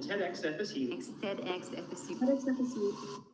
TEDxFSU. TEDxFSU. TEDxFSU.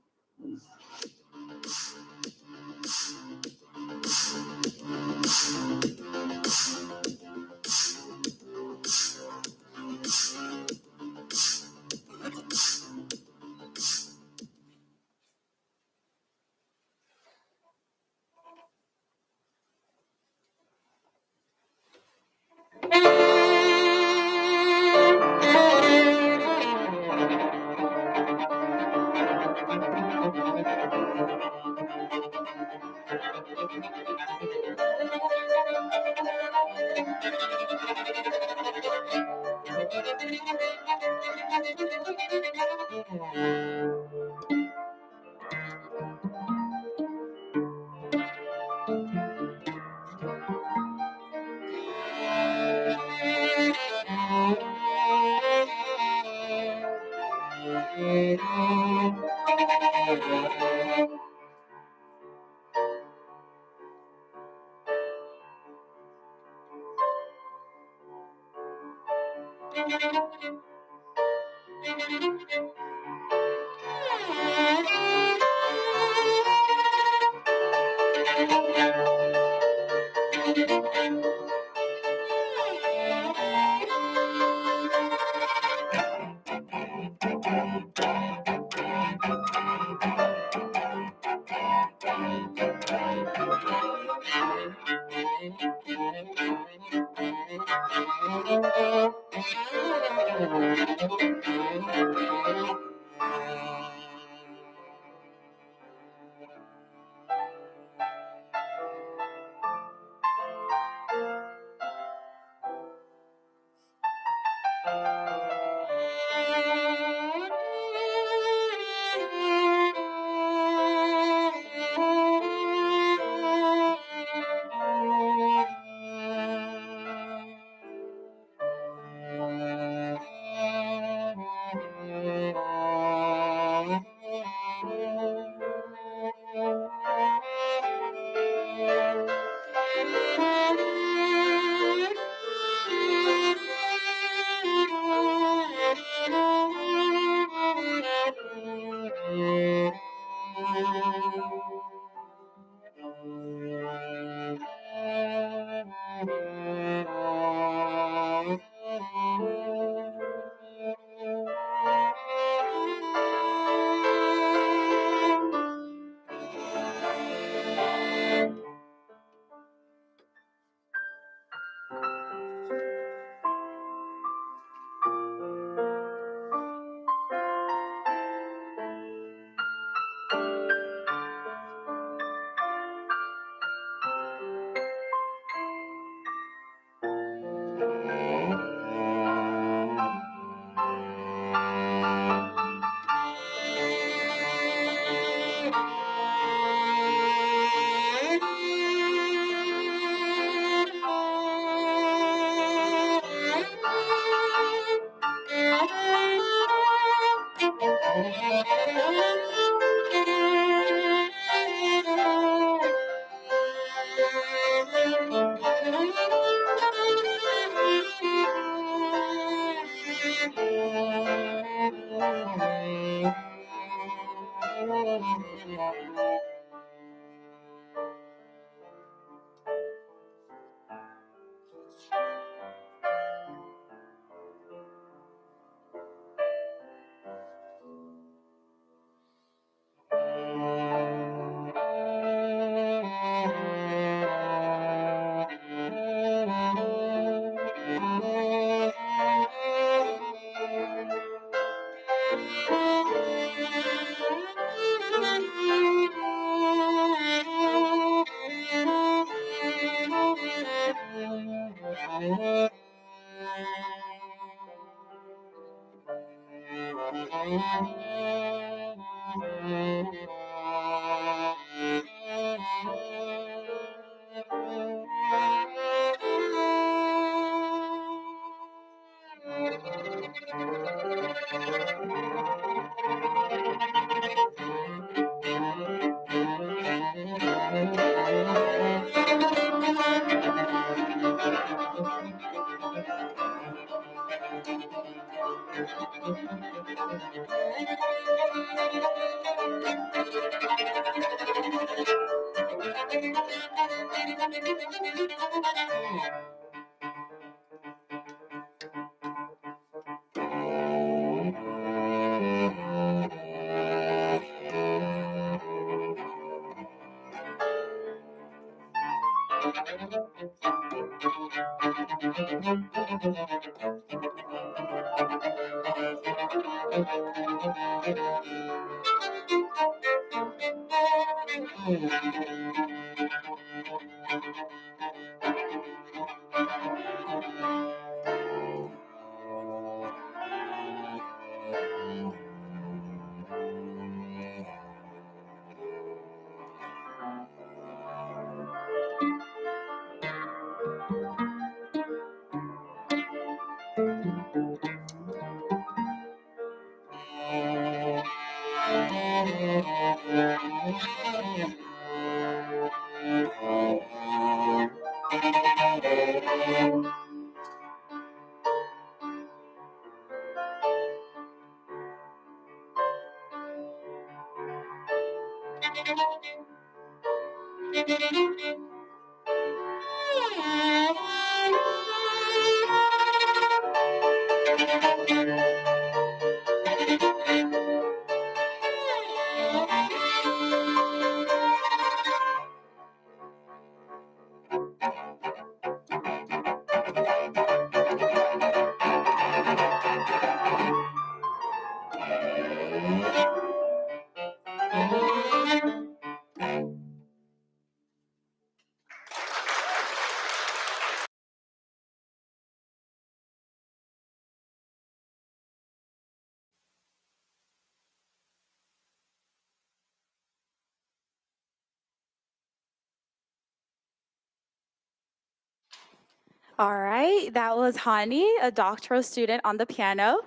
All right, that was Hani, a doctoral student on the piano,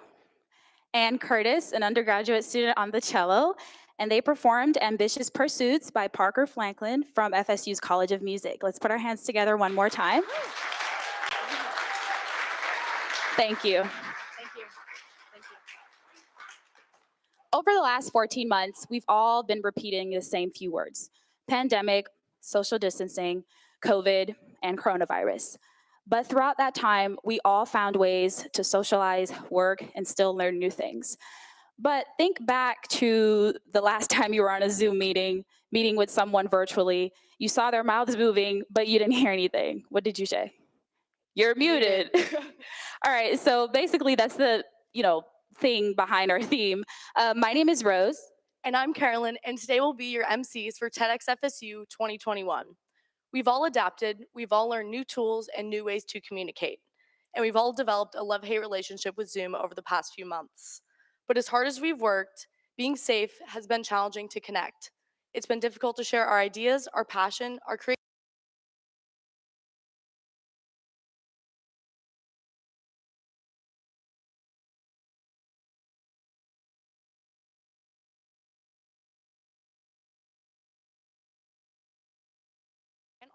and Curtis, an undergraduate student on the cello, and they performed Ambitious Pursuits by Parker Franklin from FSU's College of Music. Let's put our hands together one more time. Thank you. Thank you. Thank you. Over the last 14 months, we've all been repeating the same few words: pandemic, social distancing, COVID, and coronavirus. But throughout that time, we all found ways to socialize, work, and still learn new things. But think back to the last time you were on a Zoom meeting with someone virtually. You saw their mouths moving, but you didn't hear anything. What did you say? You're muted. All right, so basically that's the, thing behind our theme. My name is Rose. And I'm Carolyn, and today we'll be your MCs for TEDxFSU 2021. We've all adapted, we've all learned new tools and new ways to communicate, and we've all developed a love-hate relationship with Zoom over the past few months. But as hard as we've worked, being safe has been challenging to connect. It's been difficult to share our ideas, our passion, our creativity. And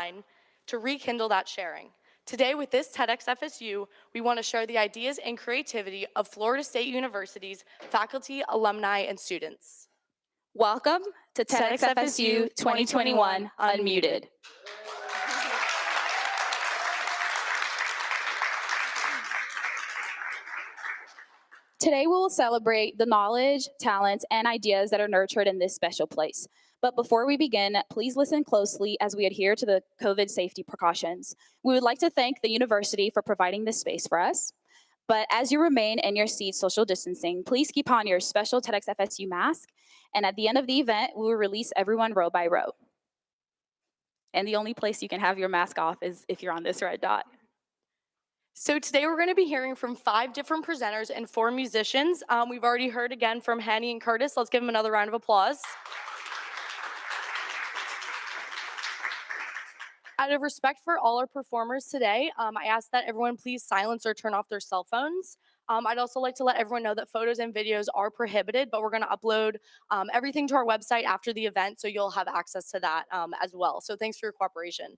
online to rekindle that sharing. Today with this TEDxFSU, we want to share the ideas and creativity of Florida State University's faculty, alumni, and students. Welcome to TEDxFSU 2021 Unmuted. Today we will celebrate the knowledge, talents, and ideas that are nurtured in this special place. But before we begin, please listen closely as we adhere to the COVID safety precautions. We would like to thank the university for providing this space for us. But as you remain in your seats social distancing, please keep on your special TEDxFSU mask. And at the end of the event, we will release everyone row by row. And the only place you can have your mask off is if you're on this red dot. So today we're going to be hearing from 5 different presenters and 4 musicians. We've already heard again from Hani and Curtis. Let's give them another round of applause. Out of respect for all our performers today, I ask that everyone please silence or turn off their cell phones. I'd also like to let everyone know that photos and videos are prohibited, but we're going to upload everything to our website after the event, so you'll have access to that as well. So thanks for your cooperation.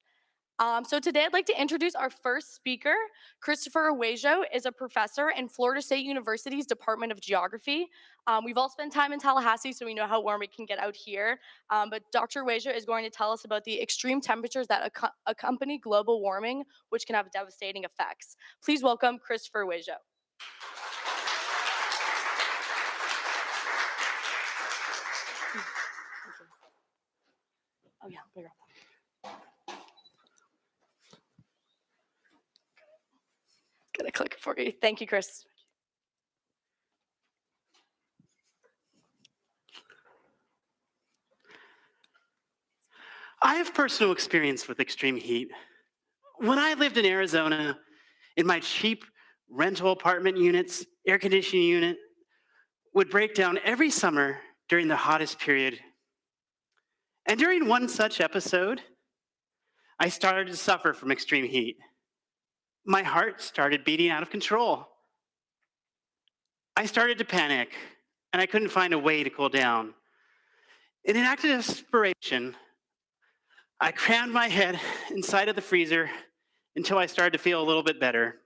So today I'd like to introduce our first speaker. Christopher Araujo is a professor in Florida State University's Department of Geography. We've all spent time in Tallahassee, so we know how warm it can get out here. But Dr. Araujo is going to tell us about the extreme temperatures that accompany global warming, which can have devastating effects. Please welcome Christopher Araujo. Oh yeah, bigger. Gonna click it for you. Thank you, Chris. I have personal experience with extreme heat. When I lived in Arizona, in my cheap rental apartment units, air conditioning unit would break down every summer during the hottest period. And during one such episode, I started to suffer from extreme heat. My heart started beating out of control. I started to panic, and I couldn't find a way to cool down. In an act of desperation, I crammed my head inside of the freezer until I started to feel a little bit better.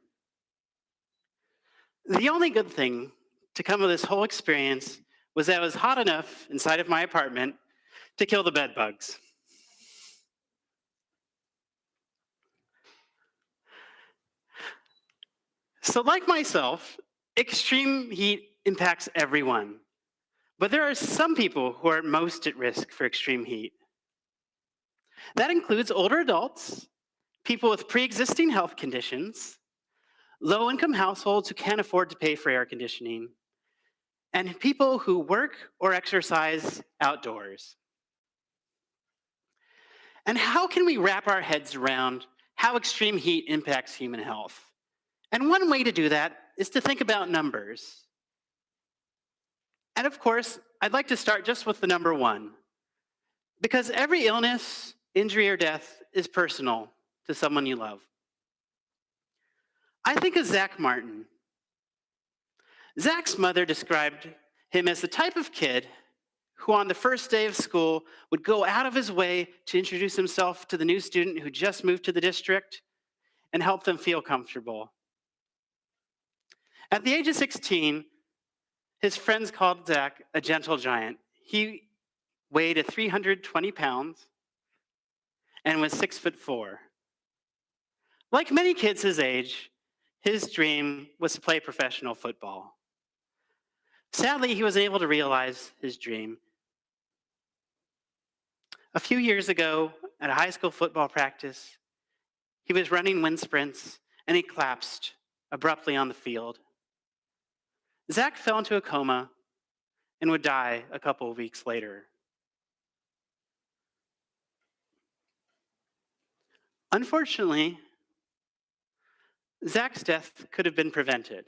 The only good thing to come of this whole experience was that it was hot enough inside of my apartment to kill the bed bugs. So, like myself, extreme heat impacts everyone. But there are some people who are most at risk for extreme heat. That includes older adults, people with pre-existing health conditions, low-income households who can't afford to pay for air conditioning, and people who work or exercise outdoors. And how can we wrap our heads around how extreme heat impacts human health? And one way to do that is to think about numbers. And of course, I'd like to start just with the number 1, because every illness, injury, or death is personal to someone you love. I think of Zach Martin. Zach's mother described him as the type of kid who on the first day of school would go out of his way to introduce himself to the new student who just moved to the district and help them feel comfortable. At the age of 16, his friends called Zach a gentle giant. He weighed 320 pounds and was 6'4". Like many kids his age, his dream was to play professional football. Sadly, he was able to realize his dream. A few years ago, at a high school football practice, he was running wind sprints and he collapsed abruptly on the field. Zach fell into a coma and would die a couple of weeks later. Unfortunately, Zach's death could have been prevented.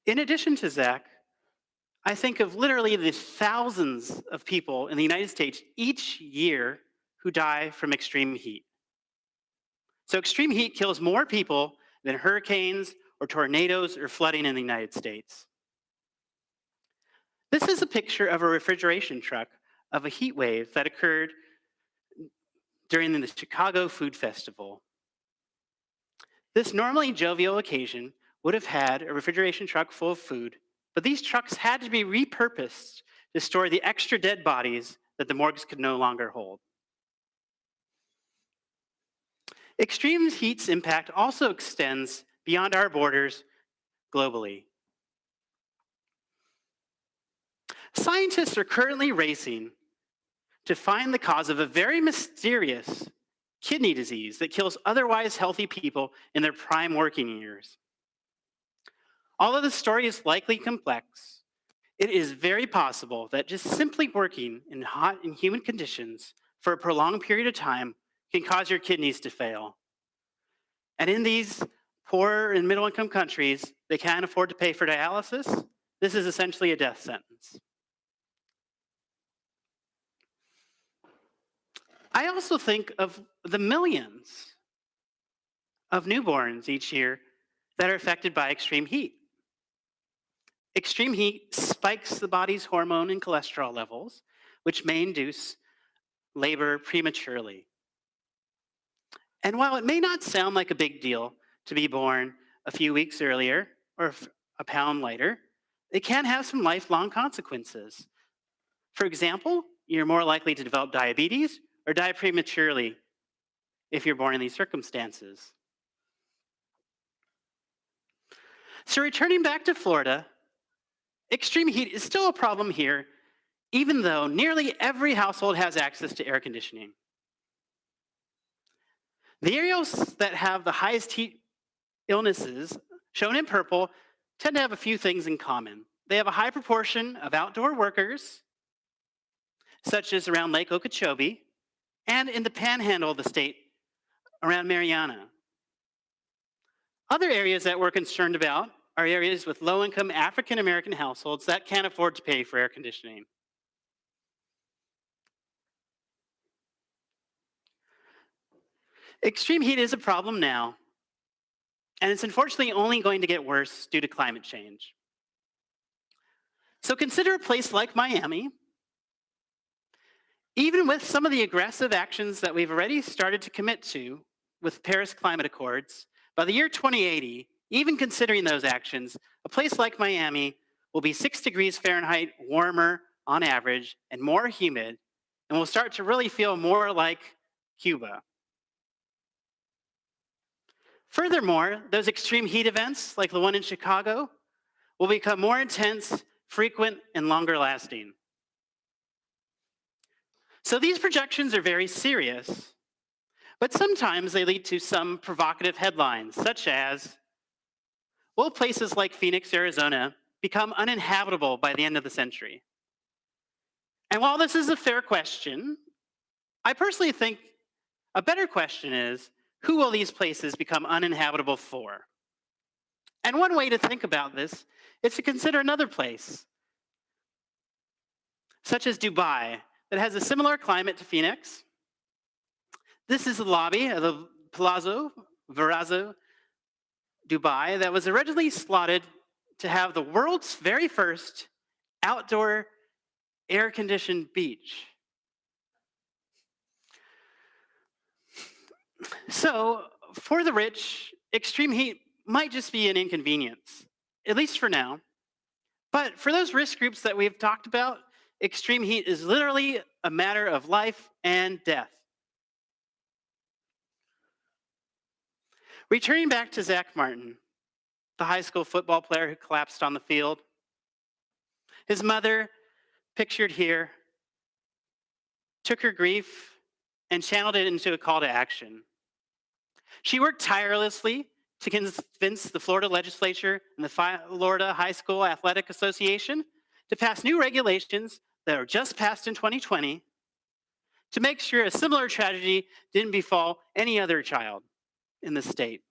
In addition to Zach, I think of literally the thousands of people in the United States each year who die from extreme heat. So extreme heat kills more people than hurricanes or tornadoes or flooding in the United States. This is a picture of a refrigeration truck of a heat wave that occurred during the Chicago Food Festival. This normally jovial occasion would have had a refrigeration truck full of food, but these trucks had to be repurposed to store the extra dead bodies that the morgues could no longer hold. Extreme heat's impact also extends beyond our borders globally. Scientists are currently racing to find the cause of a very mysterious kidney disease that kills otherwise healthy people in their prime working years. Although the story is likely complex, it is very possible that just simply working in hot and humid conditions for a prolonged period of time can cause your kidneys to fail. And in these poor and middle-income countries, they can't afford to pay for dialysis. This is essentially a death sentence. I also think of the millions of newborns each year that are affected by extreme heat. Extreme heat spikes the body's hormone and cholesterol levels, which may induce labor prematurely. And while it may not sound like a big deal to be born a few weeks earlier or a pound lighter, it can have some lifelong consequences. For example, you're more likely to develop diabetes or die prematurely if you're born in these circumstances. So returning back to Florida, extreme heat is still a problem here, even though nearly every household has access to air conditioning. The areas that have the highest heat illnesses, shown in purple, tend to have a few things in common. They have a high proportion of outdoor workers, such as around Lake Okeechobee, and in the panhandle of the state around Mariana. Other areas that we're concerned about are areas with low-income African American households that can't afford to pay for air conditioning. Extreme heat is a problem now, and it's unfortunately only going to get worse due to climate change. So consider a place like Miami. Even with some of the aggressive actions that we've already started to commit to with Paris Climate Accords, by the year 2080, even considering those actions, a place like Miami will be 6 degrees Fahrenheit warmer on average and more humid, and will start to really feel more like Cuba. Furthermore, those extreme heat events, like the one in Chicago, will become more intense, frequent, and longer lasting. So these projections are very serious, but sometimes they lead to some provocative headlines, such as, will places like Phoenix, Arizona become uninhabitable by the end of the century? And while this is a fair question, I personally think a better question is, who will these places become uninhabitable for? And one way to think about this is to consider another place, such as Dubai, that has a similar climate to Phoenix. This is the lobby of the Palazzo Verrazzo, Dubai, that was originally slotted to have the world's very first outdoor air-conditioned beach. So, for the rich, extreme heat might just be an inconvenience, at least for now. But for those risk groups that we've talked about, extreme heat is literally a matter of life and death. Returning back to Zach Martin, the high school football player who collapsed on the field, his mother, pictured here, took her grief and channeled it into a call to action. She worked tirelessly to convince the Florida legislature and the Florida High School Athletic Association to pass new regulations that were just passed in 2020 to make sure a similar tragedy didn't befall any other child in the state.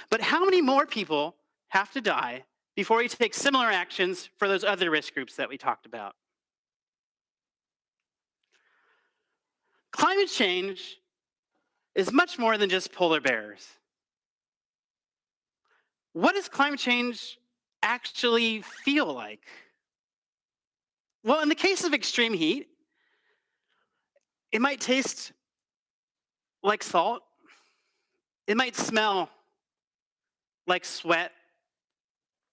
But how many more people have to die before we take similar actions for those other risk groups that we talked about? Climate change is much more than just polar bears. What does climate change actually feel like? Well, in the case of extreme heat, it might taste like salt. It might smell like sweat.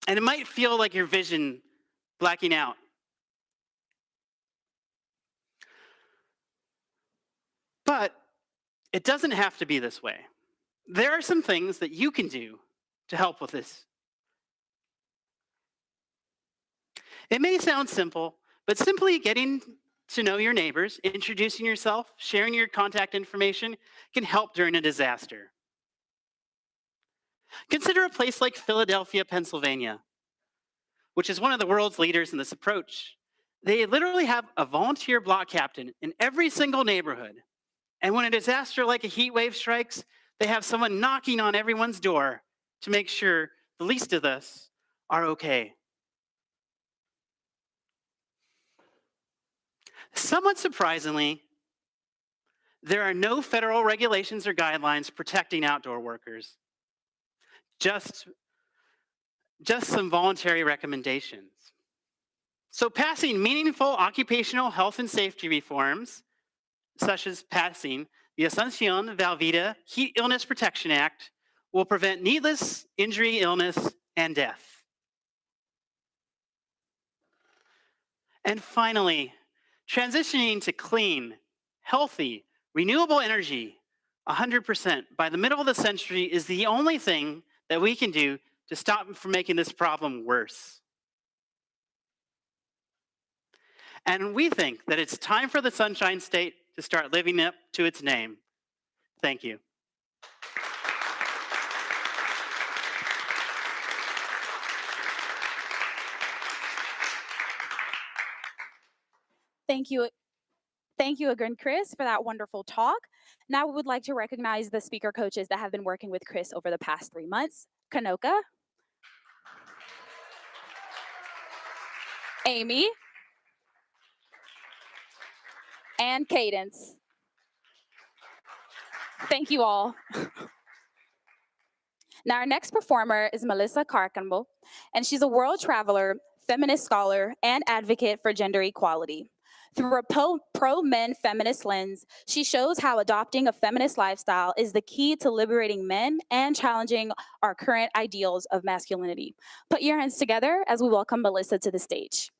And it might feel like your vision blacking out. But it doesn't have to be this way. There are some things that you can do to help with this. It may sound simple, but simply getting to know your neighbors, introducing yourself, sharing your contact information can help during a disaster. Consider a place like Philadelphia, Pennsylvania, which is one of the world's leaders in this approach. They literally have a volunteer block captain in every single neighborhood. And when a disaster like a heat wave strikes, they have someone knocking on everyone's door to make sure the least of us are okay. Somewhat surprisingly, there are no federal regulations or guidelines protecting outdoor workers. Just some voluntary recommendations. So passing meaningful occupational health and safety reforms, such as passing the Asunción Valvida Heat Illness Protection Act, will prevent needless injury, illness, and death. And finally, transitioning to clean, healthy, renewable energy 100% by the middle of the century is the only thing that we can do to stop from making this problem worse. And we think that it's time for the Sunshine State to start living up to its name. Thank you. Thank you. Thank you again, Chris, for that wonderful talk. Now we would like to recognize the speaker coaches that have been working with Chris over the past 3 months. Kanoka, Amy, and Cadence. Thank you all. Now our next performer is Melissa Carcampbell, and she's a world traveler, feminist scholar, and advocate for gender equality. Through a pro-men feminist lens, she shows how adopting a feminist lifestyle is the key to liberating men and challenging our current ideals of masculinity. Put your hands together as we welcome Melissa to the stage.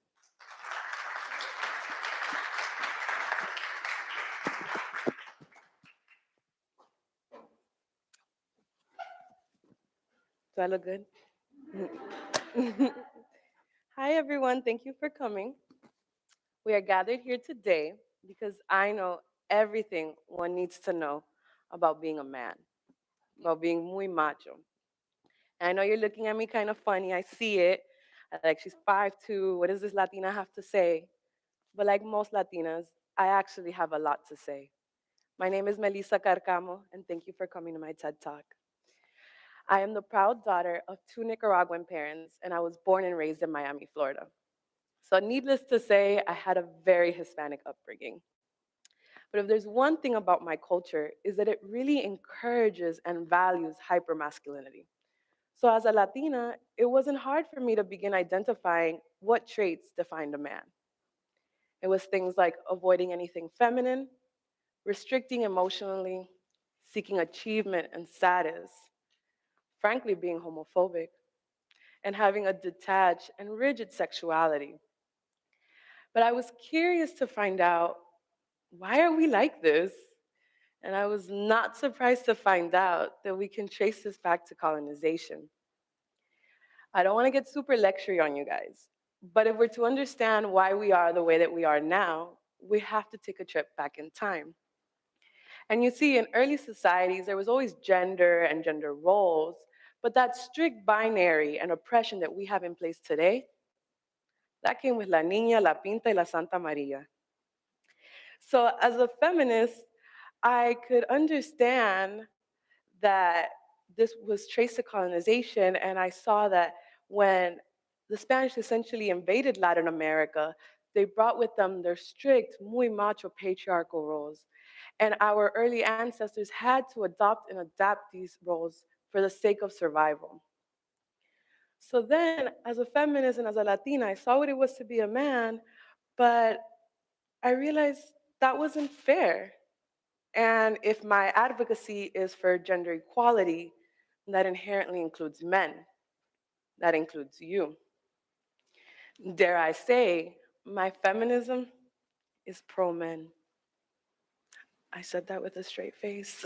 Do I look good? Hi, everyone. Thank you for coming. We are gathered here today because I know everything one needs to know about being a man, about being muy macho. And I know you're looking at me kind of funny. I see it. Like, she's 5'2". What does this Latina have to say? But like most Latinas, I actually have a lot to say. My name is Melissa Carcamo, and thank you for coming to my TED Talk. I am the proud daughter of 2 Nicaraguan parents, and I was born and raised in Miami, Florida. So needless to say, I had a very Hispanic upbringing. But if there's one thing about my culture, is that it really encourages and values hypermasculinity. So as a Latina, it wasn't hard for me to begin identifying what traits defined a man. It was things like avoiding anything feminine, restricting emotionally, seeking achievement and status, frankly being homophobic, and having a detached and rigid sexuality. But I was curious to find out, why are we like this? And I was not surprised to find out that we can trace this back to colonization. I don't want to get super lectury on you guys, but if we're to understand why we are the way that we are now, we have to take a trip back in time. And you see, in early societies, there was always gender and gender roles, but that strict binary and oppression that we have in place today, that came with La Niña, La Pinta, y La Santa Maria. So as a feminist, I could understand that this was traced to colonization, and I saw that when the Spanish essentially invaded Latin America, they brought with them their strict, muy macho patriarchal roles. And our early ancestors had to adopt and adapt these roles for the sake of survival. So then, as a feminist and as a Latina, I saw what it was to be a man, but I realized that wasn't fair. And if my advocacy is for gender equality, that inherently includes men. That includes you. Dare I say, my feminism is pro-men. I said that with a straight face.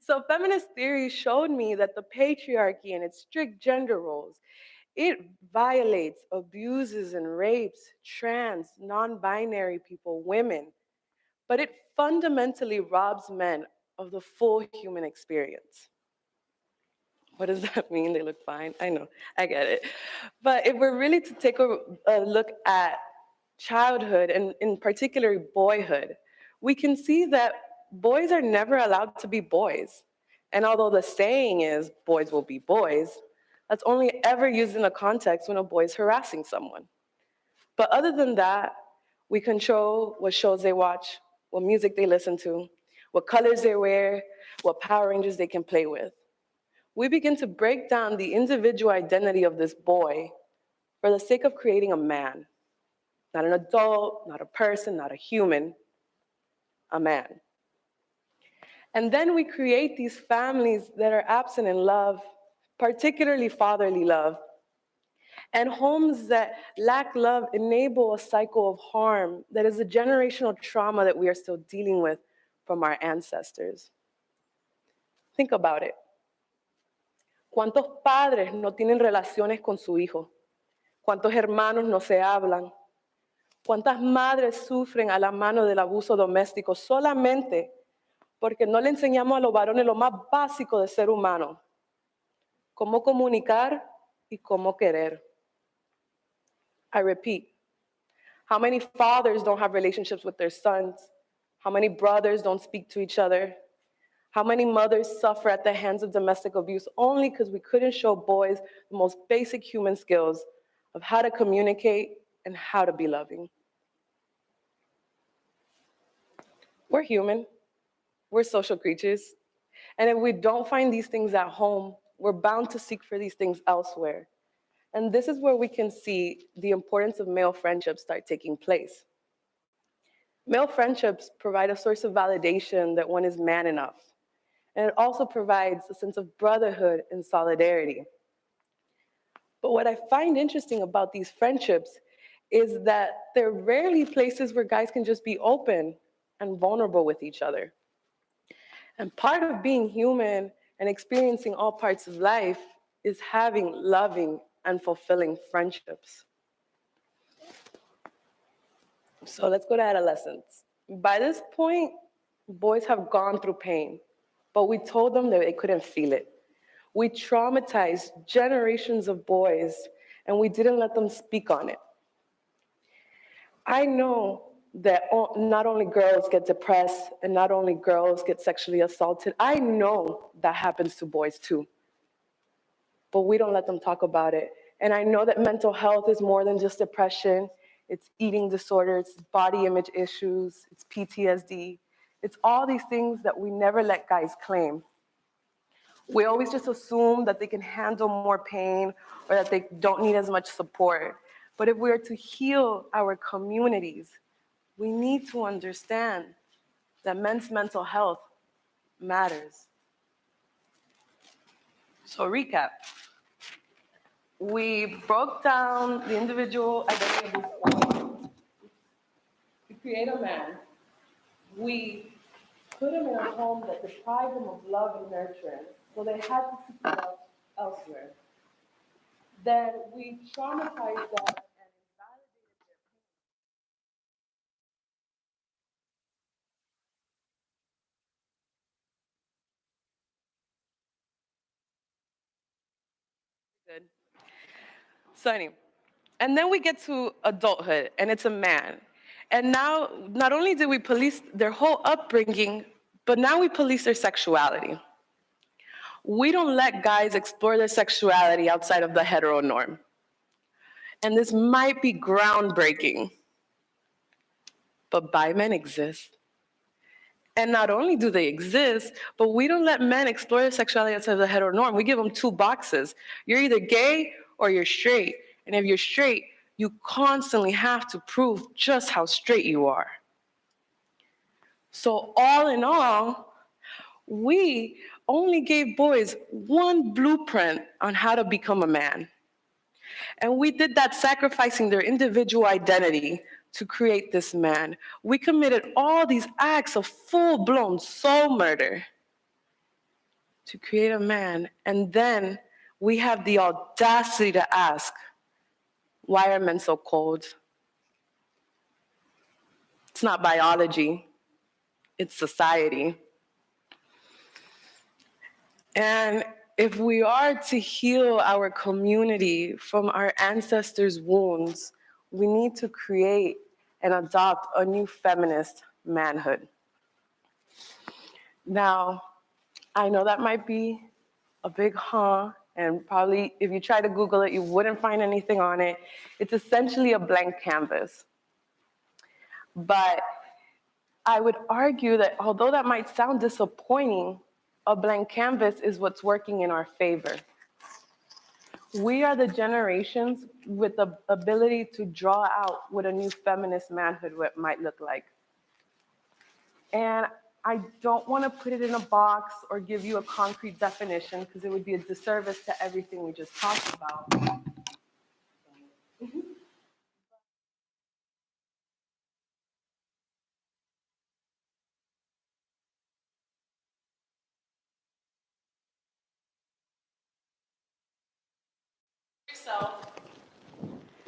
So feminist theory showed me that the patriarchy and its strict gender roles, it violates, abuses, and rapes trans, non-binary people, women, but it fundamentally robs men of the full human experience. What does that mean? They look fine. I know, I get it. But if we're really to take a look at childhood, and in particular boyhood, we can see that boys are never allowed to be boys. And although the saying is boys will be boys, that's only ever used in a context when a boy is harassing someone. But other than that, we control what shows they watch, what music they listen to, what colors they wear, what Power Rangers they can play with. We begin to break down the individual identity of this boy for the sake of creating a man, not an adult, not a person, not a human, a man. And then we create these families that are absent in love, particularly fatherly love. And homes that lack love enable a cycle of harm that is a generational trauma that we are still dealing with from our ancestors. Think about it. ¿Cuántos padres no tienen relaciones con su hijo? ¿Cuántos hermanos no se hablan? ¿Cuántas madres sufren a la mano del abuso doméstico solamente porque no le enseñamos a los varones lo más básico de ser humano? Cómo comunicar y cómo querer. I repeat, how many fathers don't have relationships with their sons? How many brothers don't speak to each other? How many mothers suffer at the hands of domestic abuse only because we couldn't show boys the most basic human skills of how to communicate and how to be loving? We're human. We're social creatures. And if we don't find these things at home, we're bound to seek for these things elsewhere. And this is where we can see the importance of male friendships start taking place. Male friendships provide a source of validation that one is man enough. And it also provides a sense of brotherhood and solidarity. But what I find interesting about these friendships is that they're rarely places where guys can just be open and vulnerable with each other. And part of being human and experiencing all parts of life is having loving and fulfilling friendships. So let's go to adolescence. By this point, boys have gone through pain, but we told them that they couldn't feel it. We traumatized generations of boys, and we didn't let them speak on it. I know that not only girls get depressed and not only girls get sexually assaulted. I know that happens to boys too. But we don't let them talk about it. And I know that mental health is more than just depression. It's eating disorders, it's body image issues, it's PTSD. It's all these things that we never let guys claim. We always just assume that they can handle more pain or that they don't need as much support. But if we are to heal our communities, we need to understand that men's mental health matters. So recap. We broke down the individual identity of boys. To create a man, we put him in a home that deprived him of love and nurturing, so they had to seek love elsewhere. Then we traumatized them and invalidated their pain. Good. Sunny. And then we get to adulthood, and it's a man. And now, not only did we police their whole upbringing, but now we police their sexuality. We don't let guys explore their sexuality outside of the hetero norm. And this might be groundbreaking, but bi men exist. And not only do they exist, but we don't let men explore their sexuality outside of the hetero norm. We give them two boxes. You're either gay or you're straight. And if you're straight, you constantly have to prove just how straight you are. So all in all, we only gave boys one blueprint on how to become a man. And we did that sacrificing their individual identity to create this man. We committed all these acts of full-blown soul murder to create a man. And then we have the audacity to ask, why are men so cold? It's not biology, it's society. And if we are to heal our community from our ancestors' wounds, we need to create and adopt a new feminist manhood. Now, I know that might be a big and probably if you try to Google it, you wouldn't find anything on it. It's essentially a blank canvas. But I would argue that although that might sound disappointing, a blank canvas is what's working in our favor. We are the generations with the ability to draw out what a new feminist manhood might look like. And I don't want to put it in a box or give you a concrete definition because it would be a disservice to everything we just talked about. Yourself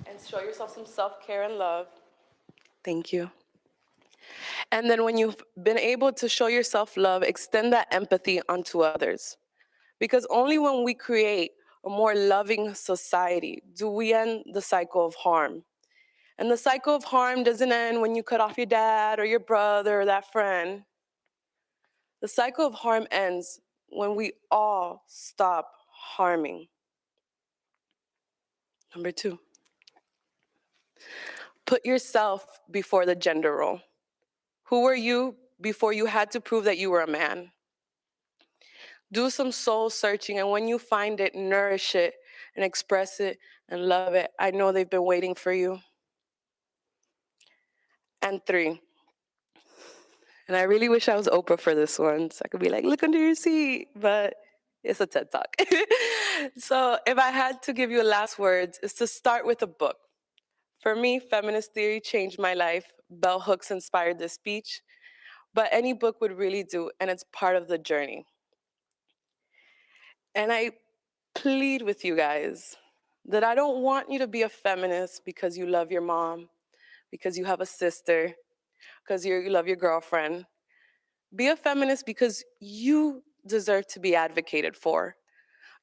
and show yourself some self-care and love. Thank you. And then when you've been able to show yourself love, extend that empathy onto others. Because only when we create a more loving society do we end the cycle of harm. And the cycle of harm doesn't end when you cut off your dad or your brother or that friend. The cycle of harm ends when we all stop harming. Number 2, put yourself before the gender role. Who were you before you had to prove that you were a man? Do some soul searching, and when you find it, nourish it and express it and love it. I know they've been waiting for you. And 3, and I really wish I was Oprah for this one, so I could be like, look under your seat, but it's a TED Talk. So if I had to give you a last words, it's to start with a book. For me, feminist theory changed my life. Bell Hooks inspired this speech, but any book would really do, and it's part of the journey. And I plead with you guys that I don't want you to be a feminist because you love your mom, because you have a sister, because you love your girlfriend. Be a feminist because you deserve to be advocated for.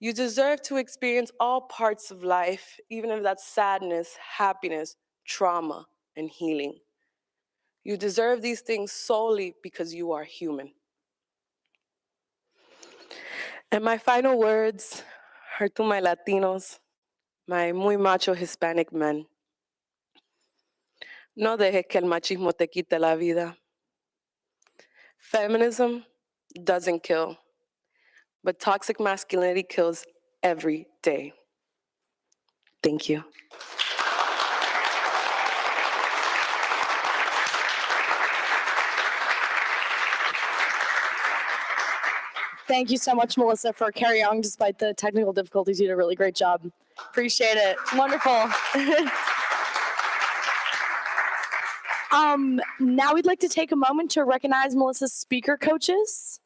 You deserve to experience all parts of life, even if that's sadness, happiness, trauma, and healing. You deserve these things solely because you are human. And my final words are to my Latinos, my muy macho Hispanic men. No dejes que el machismo te quite la vida. Feminism doesn't kill, but toxic masculinity kills every day. Thank you. Thank you so much, Melissa, for carrying on despite the technical difficulties. You did a really great job. Appreciate it. Wonderful. Now we'd like to take a moment to recognize Melissa's speaker coaches.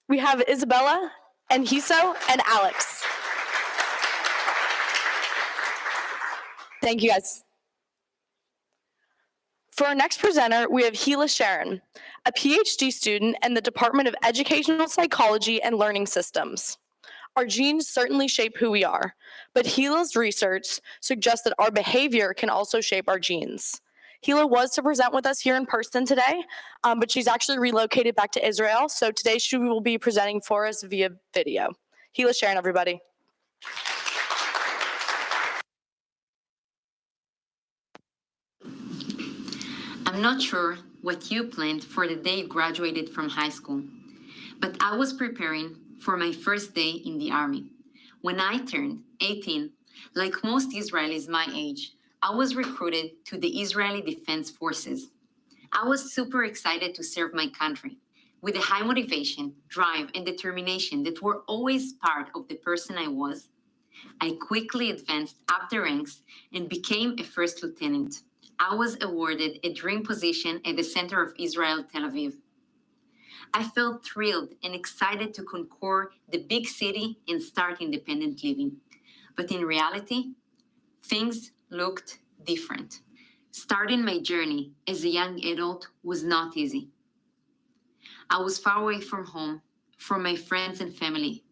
We have Isabella and Hiso and Alex. Thank you, guys. For our next presenter, we have Gila Sharon, a PhD student in the Department of Educational Psychology and Learning Systems. Our genes certainly shape who we are, but Gila's research suggests that our behavior can also shape our genes. Gila was to present with us here in person today, but she's actually relocated back to Israel, so today she will be presenting for us via video. Gila Sharon, everybody. I'm not sure what you planned for the day you graduated from high school, but I was preparing for my first day in the army. When I turned 18, like most Israelis my age, I was recruited to the Israeli Defense Forces. I was super excited to serve my country. With a high motivation, drive, and determination that were always part of the person I was, I quickly advanced up the ranks and became a first lieutenant. I was awarded a dream position at the center of Israel, Tel Aviv. I felt thrilled and excited to conquer the big city and start independent living. But in reality, things looked different. Starting my journey as a young adult was not easy. I was far away from home, from my friends and family,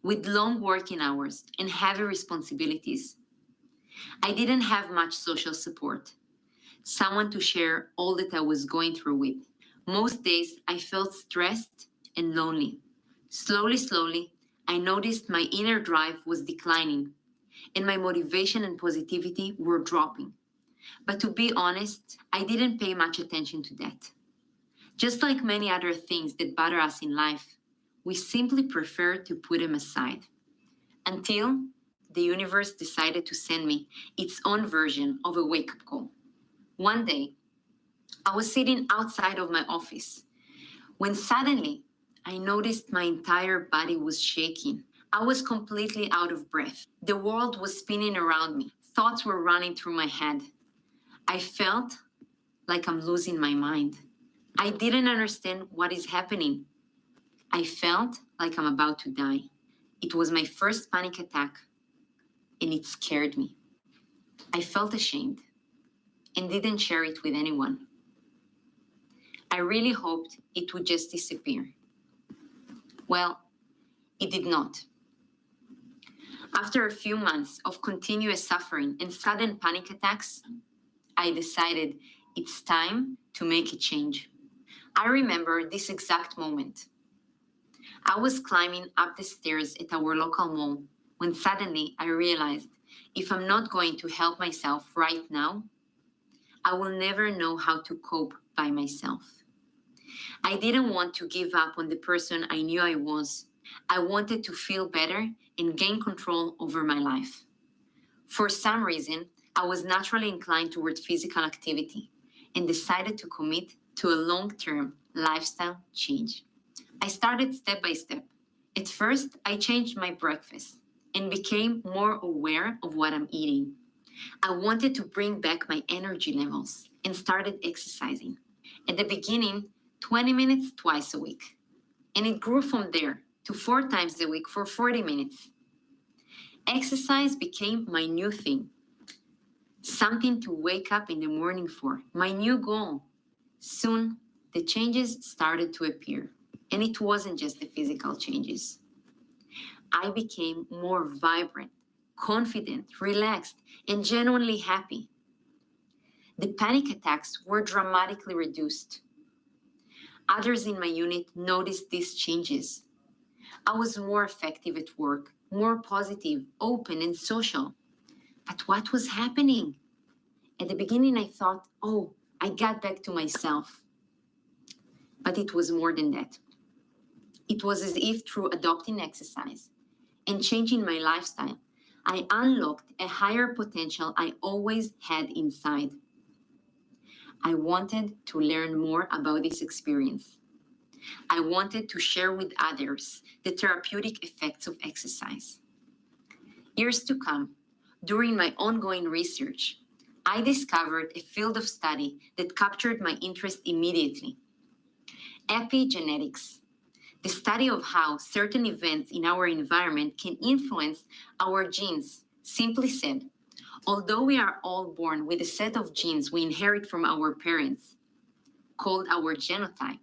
with long working hours and heavy responsibilities. I didn't have much social support, someone to share all that I was going through with. Most days, I felt stressed and lonely. Slowly, I noticed my inner drive was declining, and my motivation and positivity were dropping. But to be honest, I didn't pay much attention to that. Just like many other things that bother us in life, we simply prefer to put them aside. until the universe decided to send me its own version of a wake-up call. One day, I was sitting outside of my office when suddenly I noticed my entire body was shaking. I was completely out of breath. The world was spinning around me. Thoughts were running through my head. I felt like I'm losing my mind. I didn't understand what is happening. I felt like I'm about to die. It was my first panic attack, and it scared me. I felt ashamed and didn't share it with anyone. I really hoped it would just disappear. Well, it did not. After a few months of continuous suffering and sudden panic attacks, I decided it's time to make a change. I remember this exact moment. I was climbing up the stairs at our local mall when suddenly I realized if I'm not going to help myself right now, I will never know how to cope by myself. I didn't want to give up on the person I knew I was. I wanted to feel better and gain control over my life. For some reason, I was naturally inclined toward physical activity and decided to commit to a long-term lifestyle change. I started step by step. At first, I changed my breakfast and became more aware of what I'm eating. I wanted to bring back my energy levels and started exercising. At the beginning, 20 minutes twice a week. And it grew from there to 4 times a week for 40 minutes. Exercise became my new thing. Something to wake up in the morning for, my new goal. Soon, the changes started to appear. And it wasn't just the physical changes. I became more vibrant, confident, relaxed, and genuinely happy. The panic attacks were dramatically reduced. Others in my unit noticed these changes. I was more effective at work, more positive, open, and social. But what was happening? At the beginning, I thought, oh, I got back to myself. But it was more than that. It was as if through adopting exercise and changing my lifestyle, I unlocked a higher potential I always had inside. I wanted to learn more about this experience. I wanted to share with others the therapeutic effects of exercise. Years to come, during my ongoing research, I discovered a field of study that captured my interest immediately. Epigenetics, the study of how certain events in our environment can influence our genes. Simply said, although we are all born with a set of genes we inherit from our parents, called our genotype,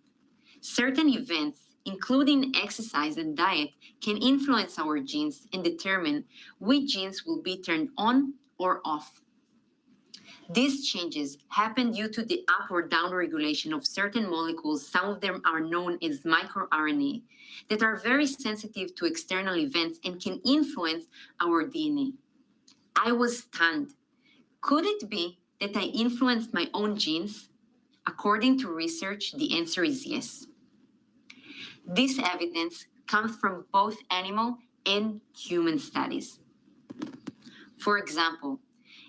certain events, including exercise and diet, can influence our genes and determine which genes will be turned on or off. These changes happen due to the up or down regulation of certain molecules, some of them are known as microRNA, that are very sensitive to external events and can influence our DNA. I was stunned. Could it be that I influenced my own genes? According to research, the answer is yes. This evidence comes from both animal and human studies. For example,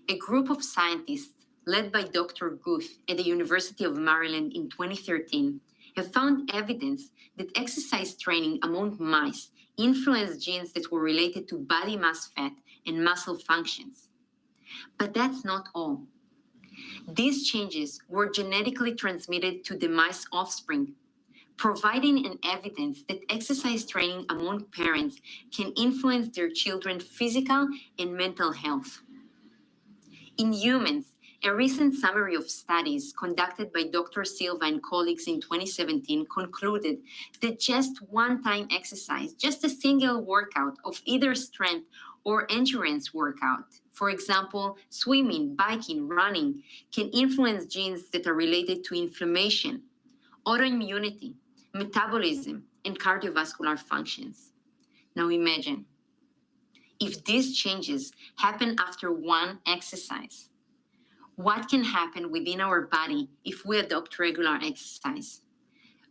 a group of scientists led by Dr. Guth at the University of Maryland in 2013 have found evidence that exercise training among mice influenced genes that were related to body mass fat and muscle functions. But that's not all. These changes were genetically transmitted to the mice offspring, providing an evidence that exercise training among parents can influence their children's physical and mental health. In humans, a recent summary of studies conducted by Dr. Silva and colleagues in 2017 concluded that just one-time exercise, just a single workout of either strength or endurance workout, for example, swimming, biking, running, can influence genes that are related to inflammation, autoimmunity, metabolism, and cardiovascular functions. Now imagine, if these changes happen after one exercise, what can happen within our body if we adopt regular exercise?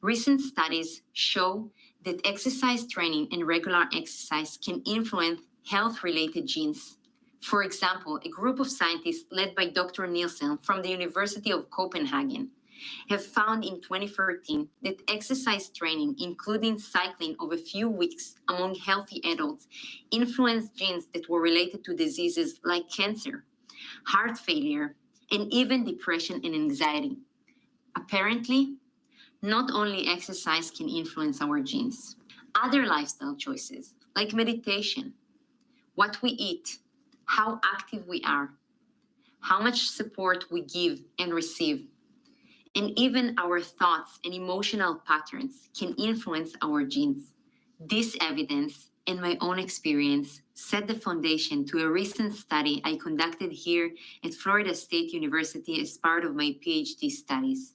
Recent studies show that exercise training and regular exercise can influence health-related genes. For example, a group of scientists led by Dr. Nielsen from the University of Copenhagen have found in 2013 that exercise training, including cycling of a few weeks among healthy adults, influenced genes that were related to diseases like cancer, heart failure, and even depression and anxiety. Apparently, not only exercise can influence our genes. Other lifestyle choices, like meditation, what we eat, how active we are, how much support we give and receive, and even our thoughts and emotional patterns can influence our genes. This evidence and my own experience set the foundation to a recent study I conducted here at Florida State University as part of my PhD studies.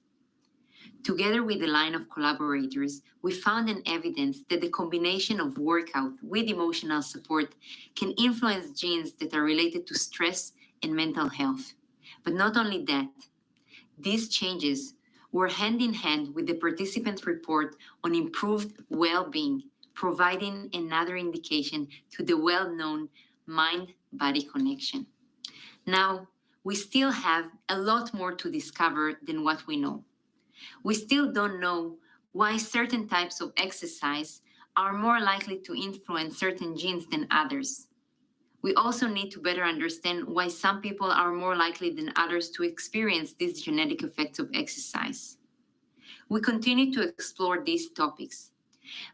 Together with a line of collaborators, we found an evidence that the combination of workout with emotional support can influence genes that are related to stress and mental health. But not only that, these changes were hand in hand with the participant report on improved well-being, providing another indication to the well-known mind-body connection. Now, we still have a lot more to discover than what we know. We still don't know why certain types of exercise are more likely to influence certain genes than others. We also need to better understand why some people are more likely than others to experience these genetic effects of exercise. We continue to explore these topics,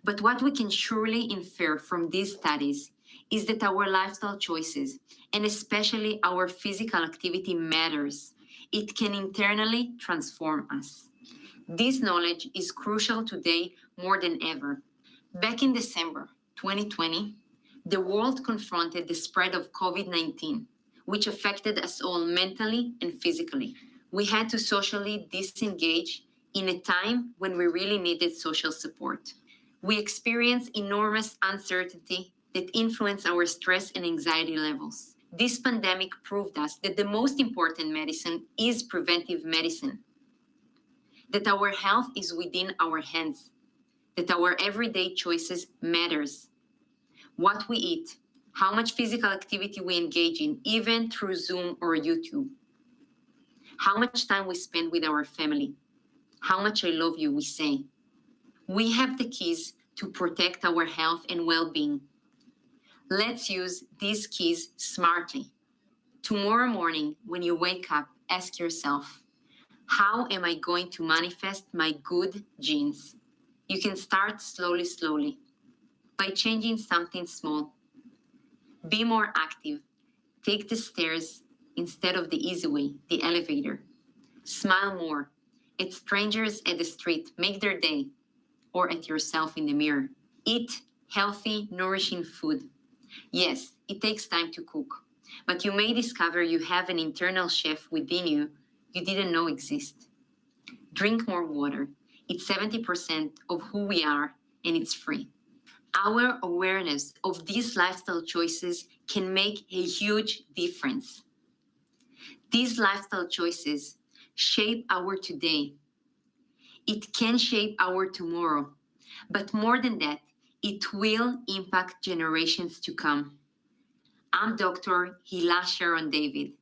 but what we can surely infer from these studies is that our lifestyle choices, and especially our physical activity, matters. It can internally transform us. This knowledge is crucial today more than ever. Back in December 2020, the world confronted the spread of COVID-19, which affected us all mentally and physically. We had to socially disengage in a time when we really needed social support. We experienced enormous uncertainty that influenced our stress and anxiety levels. This pandemic proved us that the most important medicine is preventive medicine, that our health is within our hands, that our everyday choices matters. What we eat, how much physical activity we engage in, even through Zoom or YouTube, how much time we spend with our family, how much I love you we say. We have the keys to protect our health and well-being. Let's use these keys smartly. Tomorrow morning, when you wake up, ask yourself, how am I going to manifest my good genes? You can start slowly, by changing something small. Be more active. Take the stairs instead of the easy way, the elevator. Smile more. At strangers at the street, make their day, or at yourself in the mirror. Eat healthy, nourishing food. Yes, it takes time to cook, but you may discover you have an internal chef within you didn't know exist. Drink more water. It's 70% of who we are, and it's free. Our awareness of these lifestyle choices can make a huge difference. These lifestyle choices shape our today. It can shape our tomorrow, but more than that, it will impact generations to come. I'm Dr. Hila Sharon David.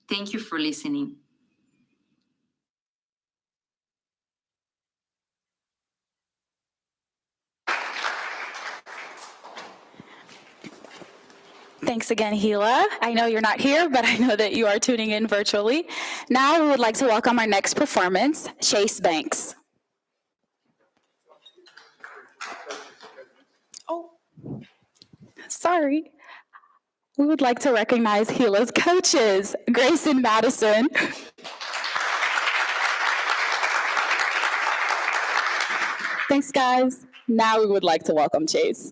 Thank you for listening. Thanks again, Gila. I know you're not here, but I know that you are tuning in virtually. Now we would like to welcome our next performance, Chase Banks. Oh, sorry. We would like to recognize Gila's coaches, Grace and Madison. Thanks, guys. Now we would like to welcome Chase.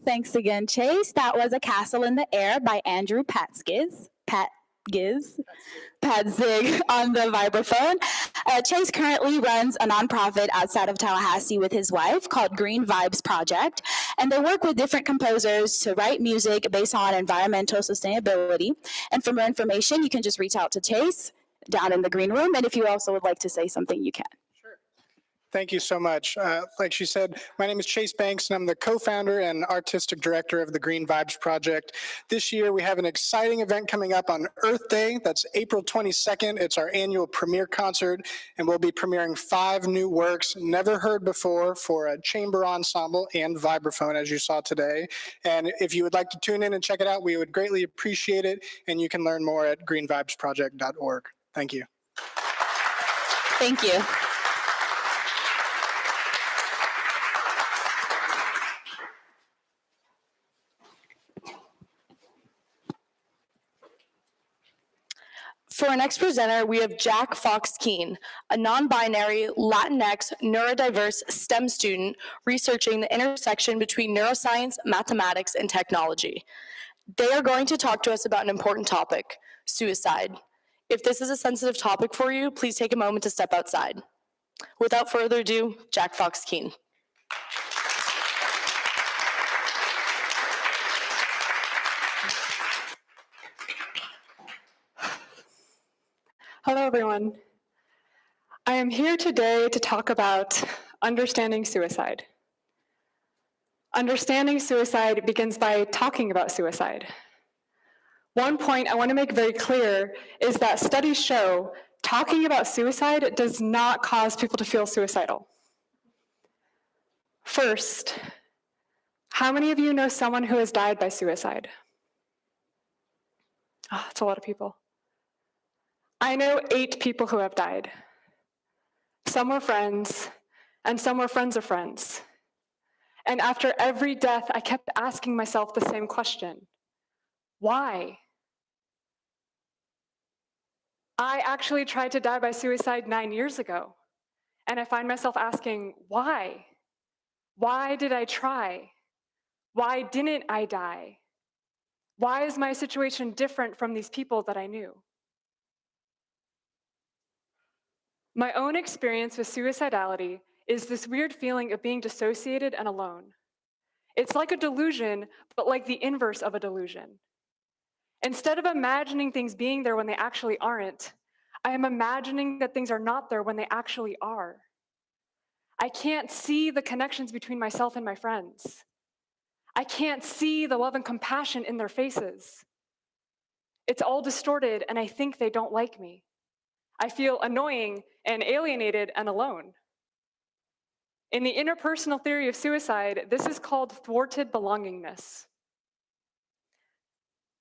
Thanks again, Chase. That was A Castle in the Air by Andrew Patzig on the vibraphone. Chase currently runs a nonprofit outside of Tallahassee with his wife called Green Vibes Project, and they work with different composers to write music based on environmental sustainability. And for more information, you can just reach out to Chase down in the green room, and if you also would like to say something, you can. Thank you so much. Like she said, my name is Chase Banks, and I'm the co-founder and artistic director of the Green Vibes Project. This year, we have an exciting event coming up on Earth Day. That's April 22nd. It's our annual premiere concert, and we'll be premiering 5 new works never heard before for a chamber ensemble and vibraphone, as you saw today. And if you would like to tune in and check it out, we would greatly appreciate it, and you can learn more at greenvibesproject.org. Thank you. Thank you. For our next presenter, we have Jack Fox-Keene, a non-binary, Latinx, neurodiverse STEM student researching the intersection between neuroscience, mathematics, and technology. They are going to talk to us about an important topic, suicide. If this is a sensitive topic for you, please take a moment to step outside. Without further ado, Jack Fox-Keene. Hello, everyone. I am here today to talk about understanding suicide. Understanding suicide begins by talking about suicide. One point I want to make very clear is that studies show talking about suicide does not cause people to feel suicidal. First, how many of you know someone who has died by suicide? Oh, that's a lot of people. I know 8 people who have died. Some were friends, and some were friends of friends. And after every death, I kept asking myself the same question: why? I actually tried to die by suicide 9 years ago, and I find myself asking, why? Why did I try? Why didn't I die? Why is my situation different from these people that I knew? My own experience with suicidality is this weird feeling of being dissociated and alone. It's like a delusion, but like the inverse of a delusion. Instead of imagining things being there when they actually aren't, I am imagining that things are not there when they actually are. I can't see the connections between myself and my friends. I can't see the love and compassion in their faces. It's all distorted, and I think they don't like me. I feel annoying and alienated and alone. In the interpersonal theory of suicide, this is called thwarted belongingness.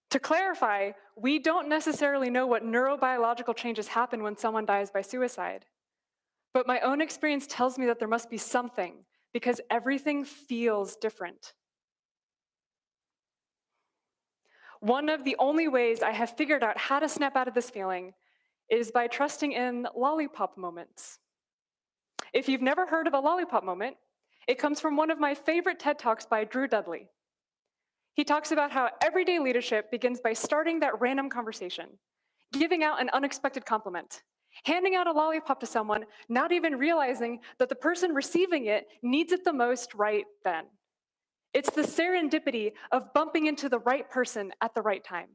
To clarify, we don't necessarily know what neurobiological changes happen when someone dies by suicide. But my own experience tells me that there must be something, because everything feels different. One of the only ways I have figured out how to snap out of this feeling is by trusting in lollipop moments. If you've never heard of a lollipop moment, it comes from one of my favorite TED Talks by Drew Dudley. He talks about how everyday leadership begins by starting that random conversation, giving out an unexpected compliment, handing out a lollipop to someone, not even realizing that the person receiving it needs it the most right then. It's the serendipity of bumping into the right person at the right time.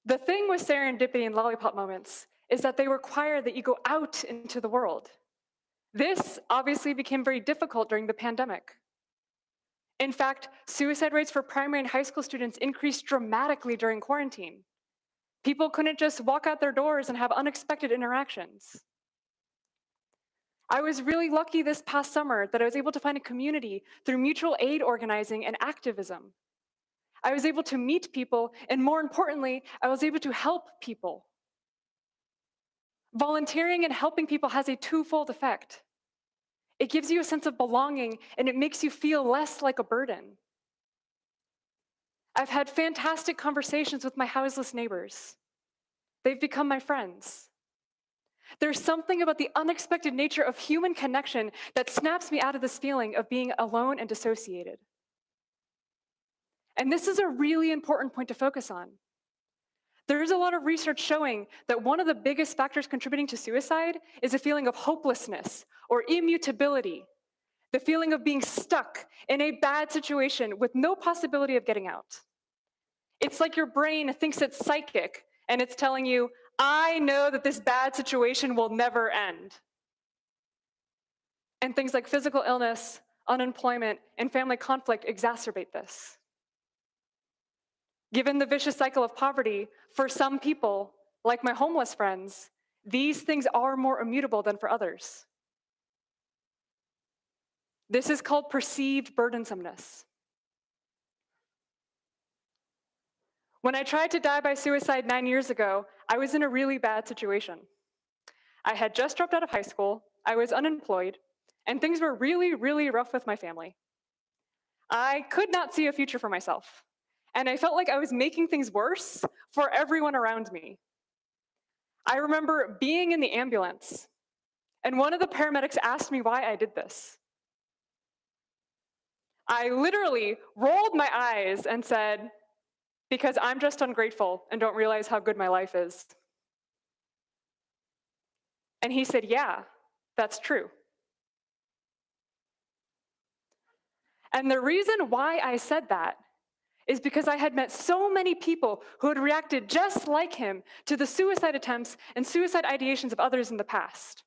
The thing with serendipity and lollipop moments is that they require that you go out into the world. This obviously became very difficult during the pandemic. In fact, suicide rates for primary and high school students increased dramatically during quarantine. People couldn't just walk out their doors and have unexpected interactions. I was really lucky this past summer that I was able to find a community through mutual aid organizing and activism. I was able to meet people, and more importantly, I was able to help people. Volunteering and helping people has a twofold effect. It gives you a sense of belonging, and it makes you feel less like a burden. I've had fantastic conversations with my houseless neighbors. They've become my friends. There's something about the unexpected nature of human connection that snaps me out of this feeling of being alone and dissociated. And this is a really important point to focus on. There's a lot of research showing that one of the biggest factors contributing to suicide is a feeling of hopelessness or immutability, the feeling of being stuck in a bad situation with no possibility of getting out. It's like your brain thinks it's psychic and it's telling you, I know that this bad situation will never end. And things like physical illness, unemployment, and family conflict exacerbate this. Given the vicious cycle of poverty, for some people, like my homeless friends, these things are more immutable than for others. This is called perceived burdensomeness. When I tried to die by suicide 9 years ago, I was in a really bad situation. I had just dropped out of high school, I was unemployed, and things were really, really rough with my family. I could not see a future for myself, and I felt like I was making things worse for everyone around me. I remember being in the ambulance, and one of the paramedics asked me why I did this. I literally rolled my eyes and said, because I'm just ungrateful and don't realize how good my life is. And he said, yeah, that's true. And the reason why I said that is because I had met so many people who had reacted just like him to the suicide attempts and suicide ideations of others in the past.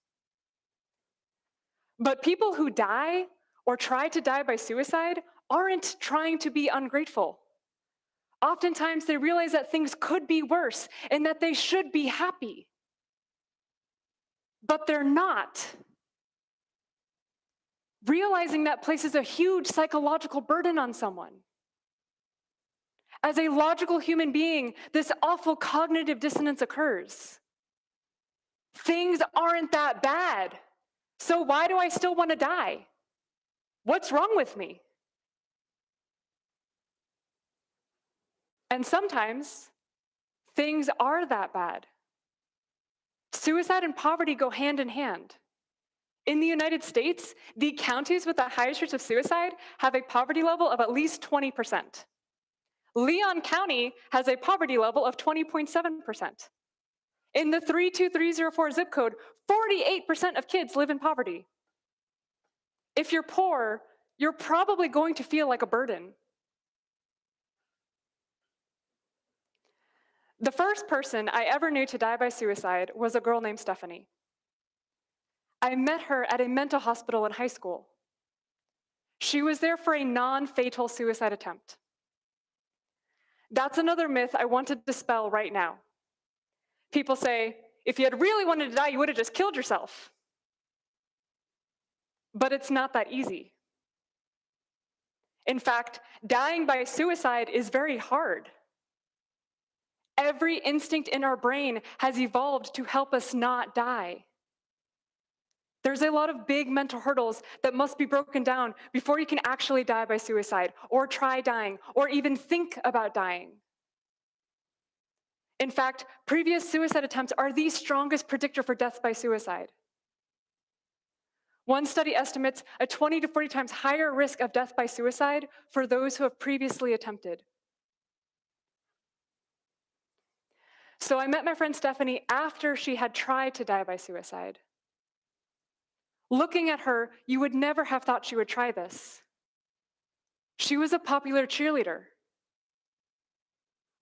But people who die or try to die by suicide aren't trying to be ungrateful. Oftentimes they realize that things could be worse and that they should be happy. But they're not. Realizing that places a huge psychological burden on someone. As a logical human being, this awful cognitive dissonance occurs. Things aren't that bad, so why do I still want to die? What's wrong with me? And sometimes, things are that bad. Suicide and poverty go hand in hand. In the United States, the counties with the highest rates of suicide have a poverty level of at least 20%. Leon County has a poverty level of 20.7%. In the 32304 zip code, 48% of kids live in poverty. If you're poor, you're probably going to feel like a burden. The first person I ever knew to die by suicide was a girl named Stephanie. I met her at a mental hospital in high school. She was there for a non-fatal suicide attempt. That's another myth I want to dispel right now. People say, if you had really wanted to die, you would have just killed yourself. But it's not that easy. In fact, dying by suicide is very hard. Every instinct in our brain has evolved to help us not die. There's a lot of big mental hurdles that must be broken down before you can actually die by suicide, or try dying, or even think about dying. In fact, previous suicide attempts are the strongest predictor for death by suicide. One study estimates a 20 to 40 times higher risk of death by suicide for those who have previously attempted. So I met my friend Stephanie after she had tried to die by suicide. Looking at her, you would never have thought she would try this. She was a popular cheerleader.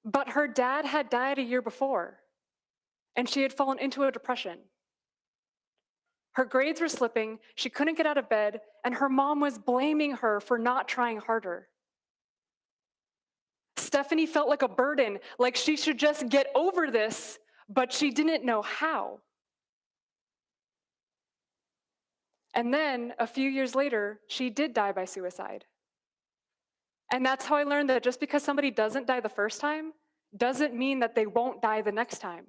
But her dad had died a year before, and she had fallen into a depression. Her grades were slipping, she couldn't get out of bed, and her mom was blaming her for not trying harder. Stephanie felt like a burden, like she should just get over this, but she didn't know how. And then, a few years later, she did die by suicide. And that's how I learned that just because somebody doesn't die the first time, doesn't mean that they won't die the next time.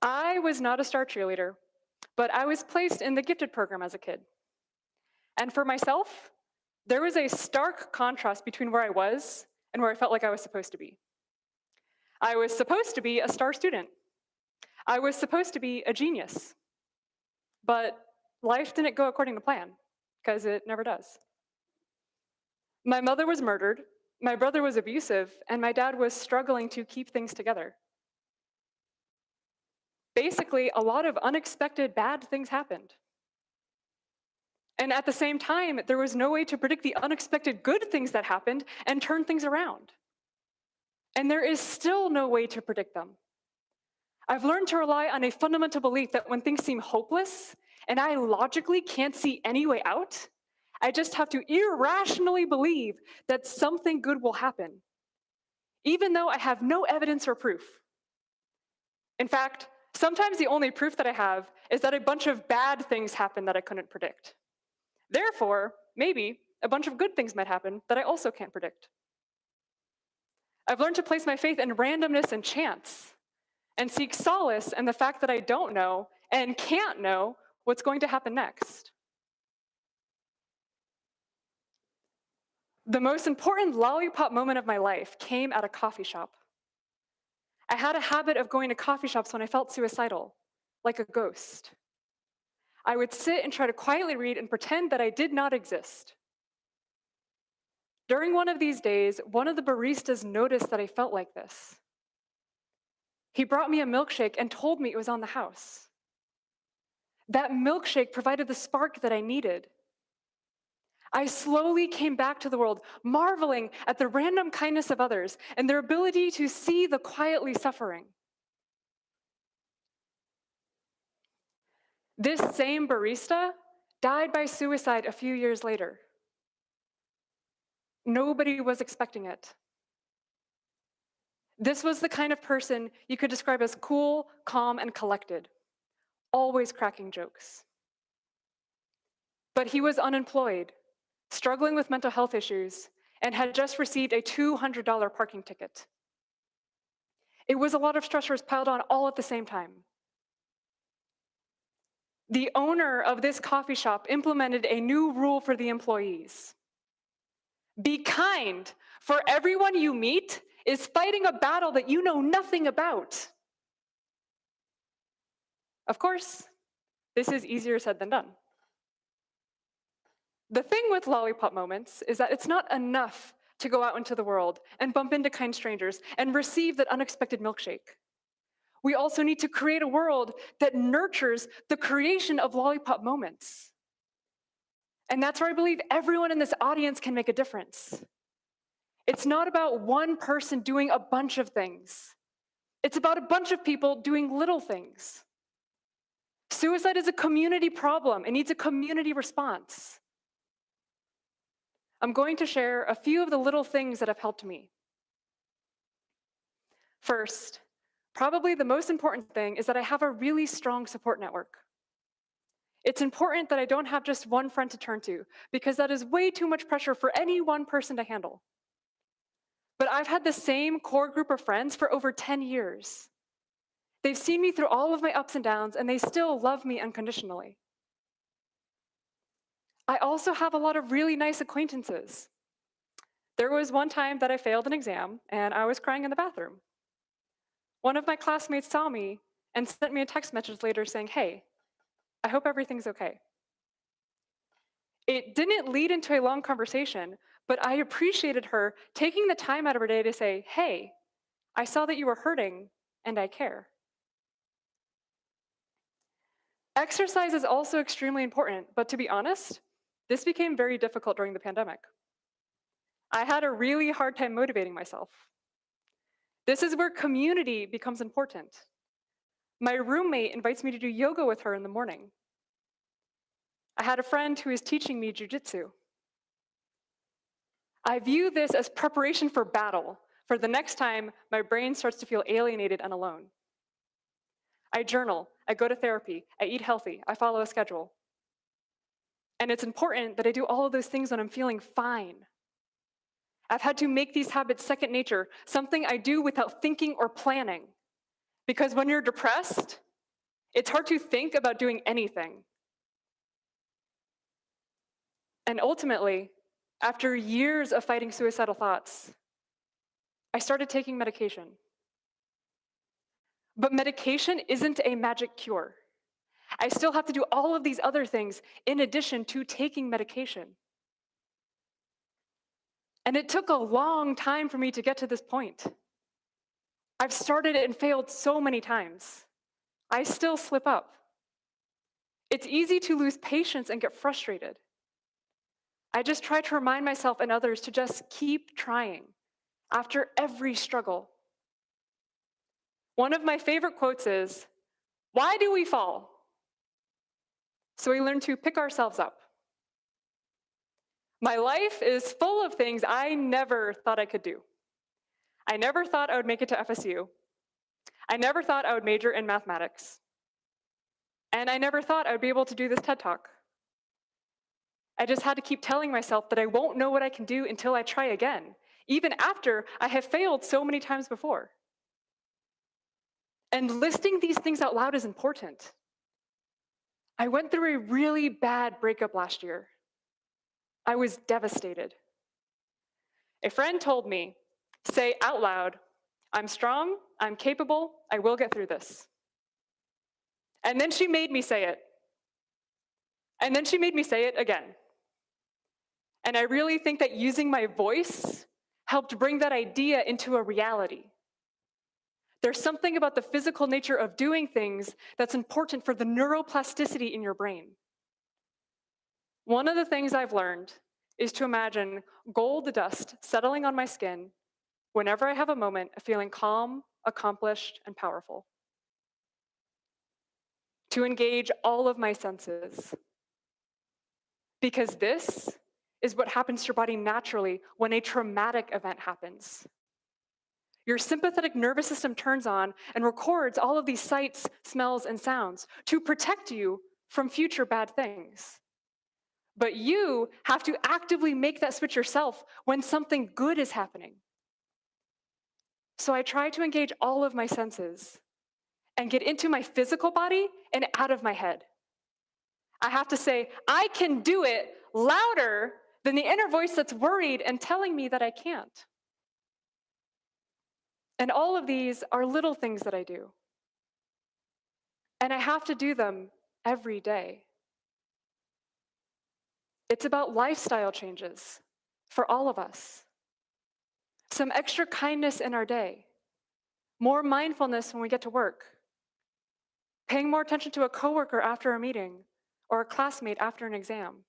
I was not a star cheerleader, but I was placed in the gifted program as a kid. And for myself, there was a stark contrast between where I was and where I felt like I was supposed to be. I was supposed to be a star student. I was supposed to be a genius. But life didn't go according to plan, because it never does. My mother was murdered, my brother was abusive, and my dad was struggling to keep things together. Basically, a lot of unexpected bad things happened. And at the same time, there was no way to predict the unexpected good things that happened and turn things around. And there is still no way to predict them. I've learned to rely on a fundamental belief that when things seem hopeless and I logically can't see any way out, I just have to irrationally believe that something good will happen, even though I have no evidence or proof. In fact, sometimes the only proof that I have is that a bunch of bad things happen that I couldn't predict. Therefore, maybe a bunch of good things might happen that I also can't predict. I've learned to place my faith in randomness and chance, and seek solace in the fact that I don't know and can't know what's going to happen next. The most important lollipop moment of my life came at a coffee shop. I had a habit of going to coffee shops when I felt suicidal, like a ghost. I would sit and try to quietly read and pretend that I did not exist. During one of these days, one of the baristas noticed that I felt like this. He brought me a milkshake and told me it was on the house. That milkshake provided the spark that I needed. I slowly came back to the world, marveling at the random kindness of others and their ability to see the quietly suffering. This same barista died by suicide a few years later. Nobody was expecting it. This was the kind of person you could describe as cool, calm, and collected, always cracking jokes. But he was unemployed, struggling with mental health issues, and had just received a $200 parking ticket. It was a lot of stressors piled on all at the same time. The owner of this coffee shop implemented a new rule for the employees. Be kind, for everyone you meet is fighting a battle that you know nothing about. Of course, this is easier said than done. The thing with lollipop moments is that it's not enough to go out into the world and bump into kind strangers and receive that unexpected milkshake. We also need to create a world that nurtures the creation of lollipop moments. And that's where I believe everyone in this audience can make a difference. It's not about one person doing a bunch of things. It's about a bunch of people doing little things. Suicide is a community problem. It needs a community response. I'm going to share a few of the little things that have helped me. First, probably the most important thing is that I have a really strong support network. It's important that I don't have just one friend to turn to, because that is way too much pressure for any one person to handle. But I've had the same core group of friends for over 10 years. They've seen me through all of my ups and downs, and they still love me unconditionally. I also have a lot of really nice acquaintances. There was one time that I failed an exam, and I was crying in the bathroom. One of my classmates saw me and sent me a text message later saying, "Hey, I hope everything's okay." It didn't lead into a long conversation, but I appreciated her taking the time out of her day to say, "Hey, I saw that you were hurting, and I care." Exercise is also extremely important, but to be honest, this became very difficult during the pandemic. I had a really hard time motivating myself. This is where community becomes important. My roommate invites me to do yoga with her in the morning. I had a friend who is teaching me jujitsu. I view this as preparation for battle, for the next time my brain starts to feel alienated and alone. I journal, I go to therapy, I eat healthy, I follow a schedule. And it's important that I do all of those things when I'm feeling fine. I've had to make these habits second nature, something I do without thinking or planning. Because when you're depressed, it's hard to think about doing anything. And ultimately, after years of fighting suicidal thoughts, I started taking medication. But medication isn't a magic cure. I still have to do all of these other things in addition to taking medication. And it took a long time for me to get to this point. I've started and failed so many times. I still slip up. It's easy to lose patience and get frustrated. I just try to remind myself and others to just keep trying after every struggle. One of my favorite quotes is, "Why do we fall? So we learn to pick ourselves up." My life is full of things I never thought I could do. I never thought I would make it to FSU. I never thought I would major in mathematics. And I never thought I would be able to do this TED Talk. I just had to keep telling myself that I won't know what I can do until I try again, even after I have failed so many times before. And listing these things out loud is important. I went through a really bad breakup last year. I was devastated. A friend told me, say out loud, "I'm strong, I'm capable, I will get through this." And then she made me say it. And then she made me say it again. And I really think that using my voice helped bring that idea into a reality. There's something about the physical nature of doing things that's important for the neuroplasticity in your brain. One of the things I've learned is to imagine gold dust settling on my skin whenever I have a moment of feeling calm, accomplished, and powerful. To engage all of my senses. Because this is what happens to your body naturally when a traumatic event happens. Your sympathetic nervous system turns on and records all of these sights, smells, and sounds to protect you from future bad things. But you have to actively make that switch yourself when something good is happening. So I try to engage all of my senses and get into my physical body and out of my head. I have to say, I can do it louder than the inner voice that's worried and telling me that I can't. And all of these are little things that I do. And I have to do them every day. It's about lifestyle changes for all of us. Some extra kindness in our day, more mindfulness when we get to work, paying more attention to a coworker after a meeting or a classmate after an exam,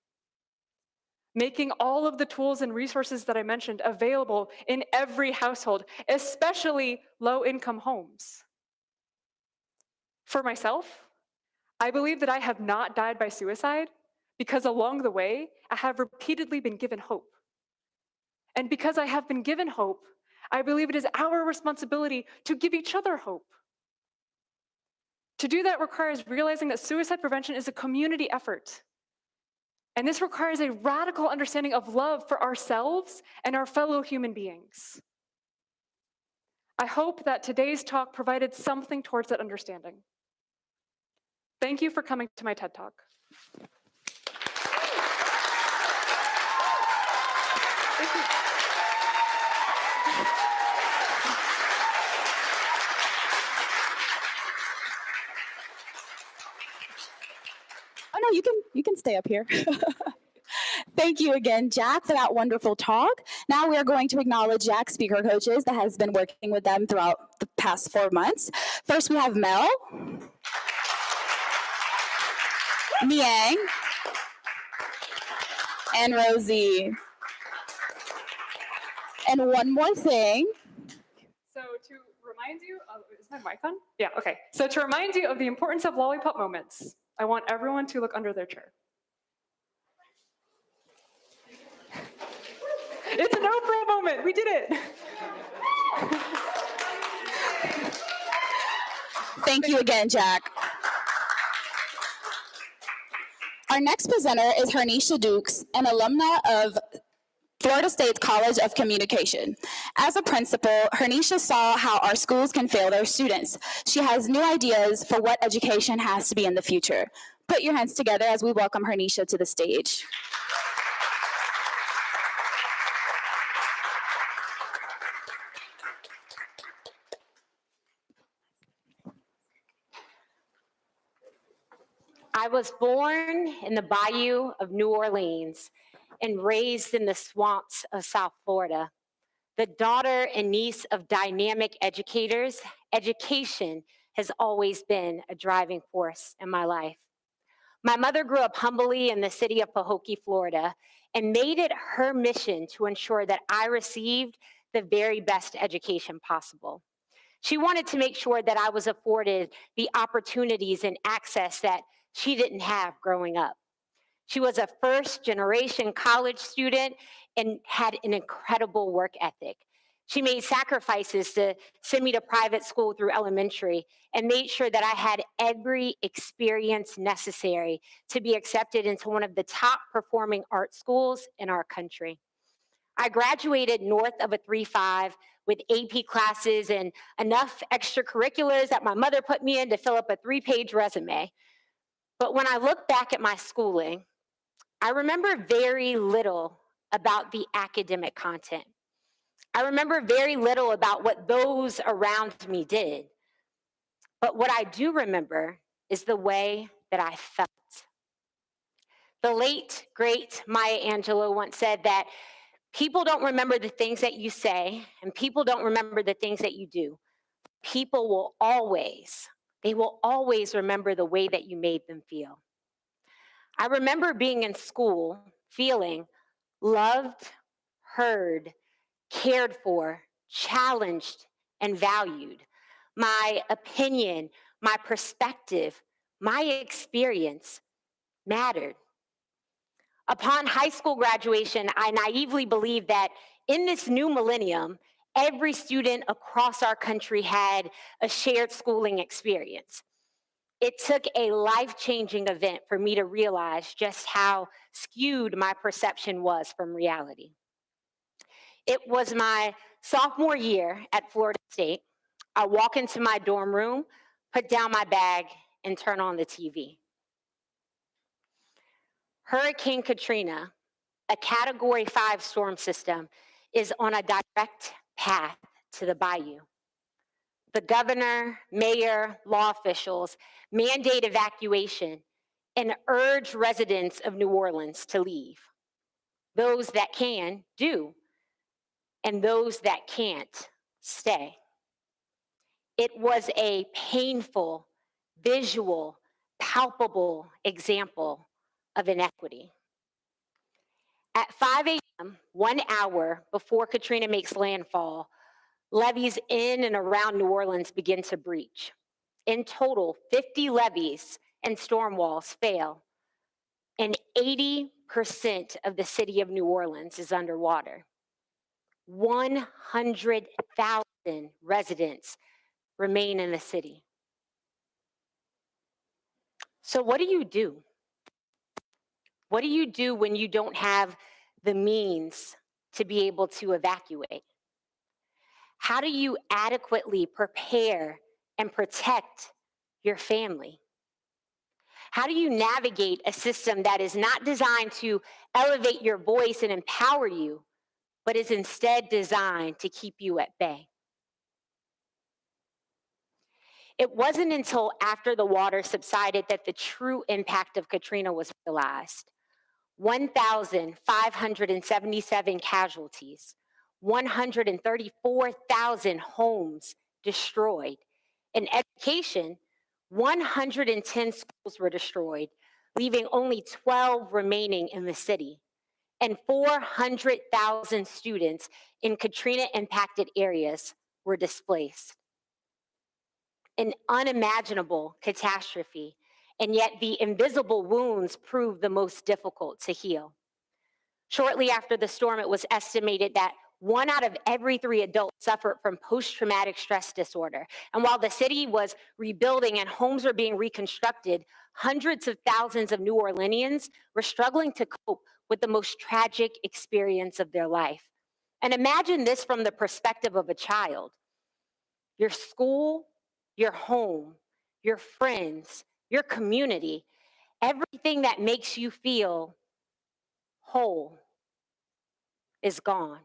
making all of the tools and resources that I mentioned available in every household, especially low-income homes. For myself, I believe that I have not died by suicide because along the way, I have repeatedly been given hope. And because I have been given hope, I believe it is our responsibility to give each other hope. To do that requires realizing that suicide prevention is a community effort. And this requires a radical understanding of love for ourselves and our fellow human beings. I hope that today's talk provided something towards that understanding. Thank you for coming to my TED Talk. Oh no, you can stay up here. Thank you again, Jack, for that wonderful talk. Now we are going to acknowledge Jack's speaker coaches that has been working with them throughout the past 4 months. First, we have Mel, Niang, and Rosie. And one more thing. So to remind you of, is my mic on? Yeah, okay. So to remind you of the importance of lollipop moments, I want everyone to look under their chair. It's an Oprah moment, we did it. Thank you again, Jack. Our next presenter is Hernisha Dukes, an alumna of Florida State's College of Communication. As a principal, Hernisha saw how our schools can fail their students. She has new ideas for what education has to be in the future. Put your hands together as we welcome Hernisha to the stage. I was born in the bayou of New Orleans and raised in the swamps of South Florida. The daughter and niece of dynamic educators, education has always been a driving force in my life. My mother grew up humbly in the city of Pahokee, Florida, and made it her mission to ensure that I received the very best education possible. She wanted to make sure that I was afforded the opportunities and access that she didn't have growing up. She was a first generation college student and had an incredible work ethic. She made sacrifices to send me to private school through elementary and made sure that I had every experience necessary to be accepted into one of the top performing art schools in our country. I graduated north of a 3.5 with AP classes and enough extracurriculars that my mother put me in to fill up a 3-page resume. But when I look back at my schooling, I remember very little about the academic content. I remember very little about what those around me did. But what I do remember is the way that I felt. The late, great Maya Angelou once said that people don't remember the things that you say, and people don't remember the things that you do. People will always, they will always remember the way that you made them feel. I remember being in school feeling loved, heard, cared for, challenged, and valued. My opinion, my perspective, my experience mattered. Upon high school graduation, I naively believed that in this new millennium, every student across our country had a shared schooling experience. It took a life-changing event for me to realize just how skewed my perception was from reality. It was my sophomore year at Florida State. I walk into my dorm room, put down my bag, and turn on the TV. Hurricane Katrina, a Category 5 storm system, is on a direct path to the bayou. The governor, mayor, law officials mandate evacuation and urge residents of New Orleans to leave. Those that can do, and those that can't stay. It was a painful, visual, palpable example of inequity. At 5 a.m., 1 hour before Katrina makes landfall, levees in and around New Orleans begin to breach. In total, 50 levees and storm walls fail, and 80% of the city of New Orleans is underwater. 100,000 residents remain in the city. So what do you do? What do you do when you don't have the means to be able to evacuate? How do you adequately prepare and protect your family? How do you navigate a system that is not designed to elevate your voice and empower you, but is instead designed to keep you at bay? It wasn't until after the water subsided that the true impact of Katrina was realized. 1,577 casualties, 134,000 homes destroyed. In education, 110 schools were destroyed, leaving only 12 remaining in the city. And 400,000 students in Katrina-impacted areas were displaced. An unimaginable catastrophe, and yet the invisible wounds proved the most difficult to heal. Shortly after the storm, it was estimated that 1 out of every 3 adults suffered from post-traumatic stress disorder. And while the city was rebuilding and homes were being reconstructed, hundreds of thousands of New Orleanians were struggling to cope with the most tragic experience of their life. And imagine this from the perspective of a child. Your school, your home, your friends, your community, everything that makes you feel whole is gone.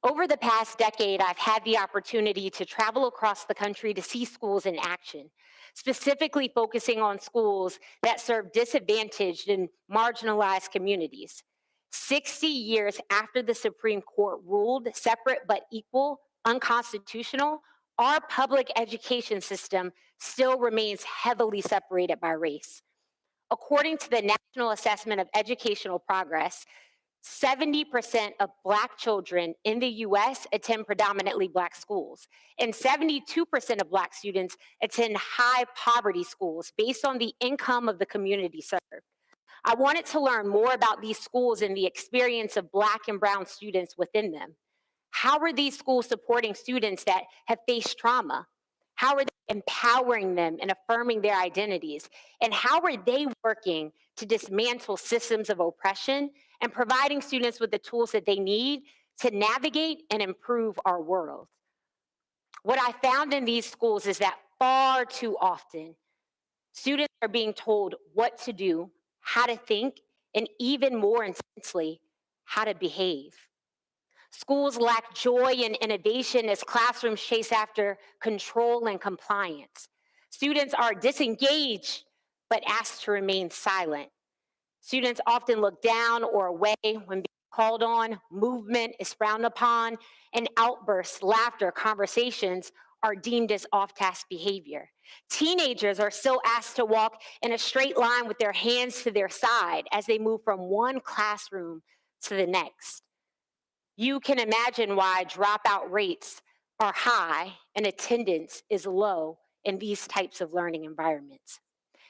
Over the past decade, I've had the opportunity to travel across the country to see schools in action, specifically focusing on schools that serve disadvantaged and marginalized communities. 60 years after the Supreme Court ruled separate but equal unconstitutional, our public education system still remains heavily separated by race. According to the National Assessment of Educational Progress, 70% of Black children in the US attend predominantly Black schools, and 72% of Black students attend high poverty schools based on the income of the community served. I wanted to learn more about these schools and the experience of Black and Brown students within them. How are these schools supporting students that have faced trauma? How are they empowering them and affirming their identities? And how are they working to dismantle systems of oppression and providing students with the tools that they need to navigate and improve our world? What I found in these schools is that far too often, students are being told what to do, how to think, and even more intensely, how to behave. Schools lack joy and innovation as classrooms chase after control and compliance. Students are disengaged but asked to remain silent. Students often look down or away when being called on, movement is frowned upon, and outbursts, laughter, conversations are deemed as off-task behavior. Teenagers are still asked to walk in a straight line with their hands to their side as they move from one classroom to the next. You can imagine why dropout rates are high and attendance is low in these types of learning environments.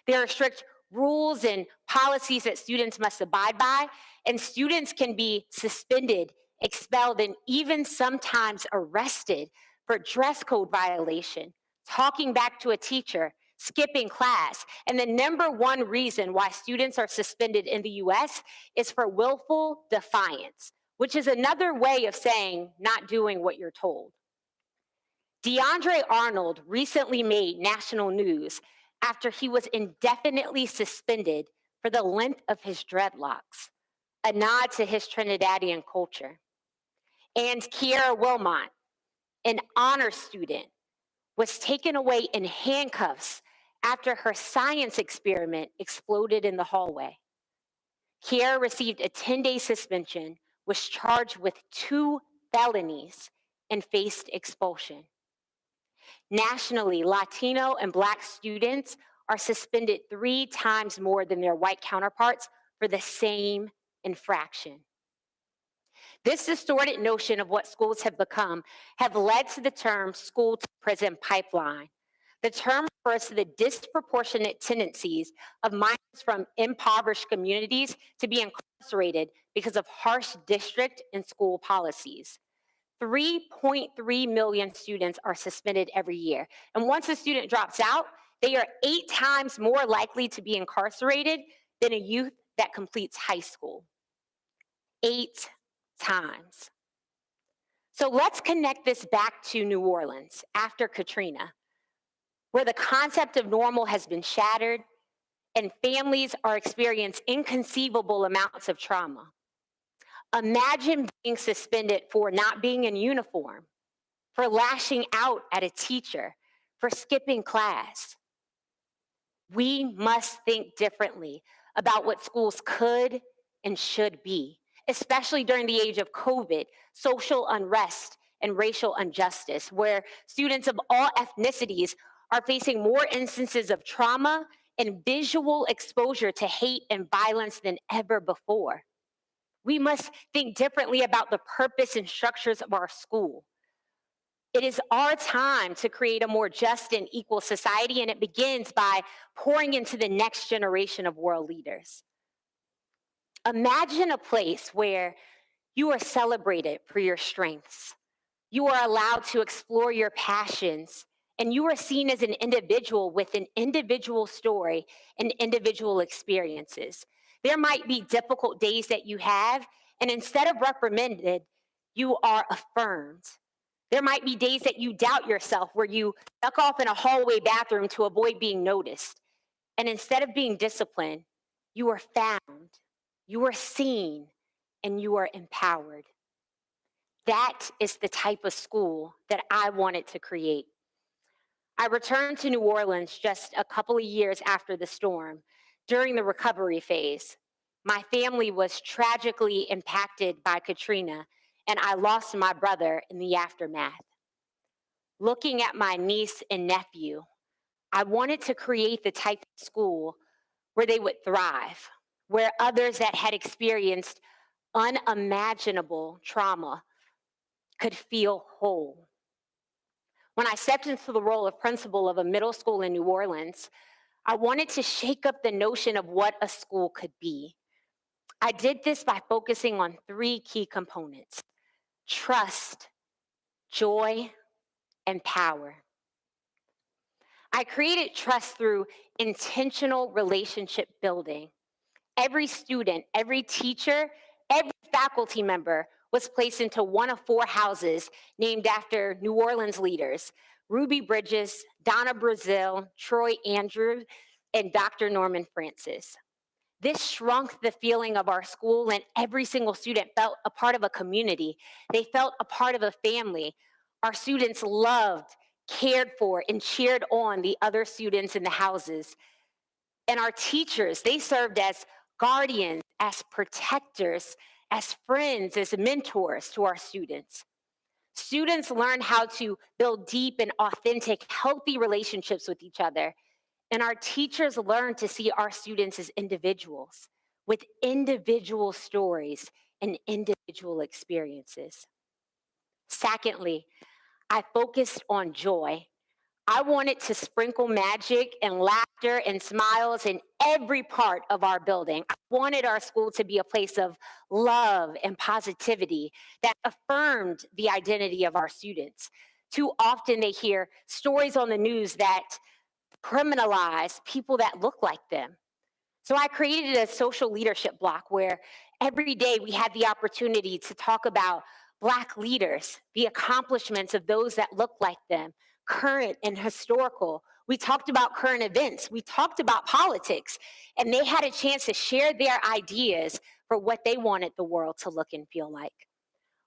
There are strict rules and policies that students must abide by, and students can be suspended, expelled, and even sometimes arrested for dress code violation, talking back to a teacher, skipping class. And the number one reason why students are suspended in the US is for willful defiance, which is another way of saying not doing what you're told. DeAndre Arnold recently made national news after he was indefinitely suspended for the length of his dreadlocks, a nod to his Trinidadian culture. And Kiara Wilmot, an honor student, was taken away in handcuffs after her science experiment exploded in the hallway. Kiara received a 10-day suspension, was charged with 2 felonies, and faced expulsion. Nationally, Latino and Black students are suspended 3 times more than their white counterparts for the same infraction. This distorted notion of what schools have become have led to the term school to prison pipeline. The term refers to the disproportionate tendencies of minors from impoverished communities to be incarcerated because of harsh district and school policies. 3.3 million students are suspended every year. And once a student drops out, they are 8 times more likely to be incarcerated than a youth that completes high school. 8 times. So let's connect this back to New Orleans after Katrina, where the concept of normal has been shattered and families are experiencing inconceivable amounts of trauma. Imagine being suspended for not being in uniform, for lashing out at a teacher, for skipping class. We must think differently about what schools could and should be, especially during the age of COVID, social unrest, and racial injustice, where students of all ethnicities are facing more instances of trauma and visual exposure to hate and violence than ever before. We must think differently about the purpose and structures of our school. It is our time to create a more just and equal society, and it begins by pouring into the next generation of world leaders. Imagine a place where you are celebrated for your strengths. You are allowed to explore your passions, and you are seen as an individual with an individual story and individual experiences. There might be difficult days that you have, and instead of reprimanded, you are affirmed. There might be days that you doubt yourself, where you duck off in a hallway bathroom to avoid being noticed. And instead of being disciplined, you are found, you are seen, and you are empowered. That is the type of school that I wanted to create. I returned to New Orleans just a couple of years after the storm, during the recovery phase. My family was tragically impacted by Katrina, and I lost my brother in the aftermath. Looking at my niece and nephew, I wanted to create the type of school where they would thrive, where others that had experienced unimaginable trauma could feel whole. When I stepped into the role of principal of a middle school in New Orleans, I wanted to shake up the notion of what a school could be. I did this by focusing on three key components: trust, joy, and power. I created trust through intentional relationship building. Every student, every teacher, every faculty member was placed into one of four houses named after New Orleans leaders: Ruby Bridges, Donna Brazil, Troy Andrews, and Dr. Norman Francis. This shrunk the feeling of our school, and every single student felt a part of a community. They felt a part of a family. Our students loved, cared for, and cheered on the other students in the houses. And our teachers, they served as guardians, as protectors, as friends, as mentors to our students. Students learned how to build deep and authentic, healthy relationships with each other. And our teachers learned to see our students as individuals with individual stories and individual experiences. Secondly, I focused on joy. I wanted to sprinkle magic and laughter and smiles in every part of our building. I wanted our school to be a place of love and positivity that affirmed the identity of our students. Too often they hear stories on the news that criminalize people that look like them. So I created a social leadership block where every day we had the opportunity to talk about Black leaders, the accomplishments of those that look like them, current and historical. We talked about current events. We talked about politics, and they had a chance to share their ideas for what they wanted the world to look and feel like.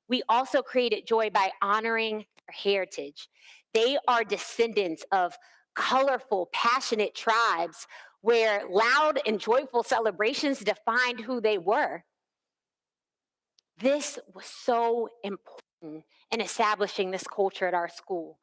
We also created joy by honoring their heritage. They are descendants of colorful, passionate tribes where loud and joyful celebrations defined who they were. This was so important in establishing this culture at our school.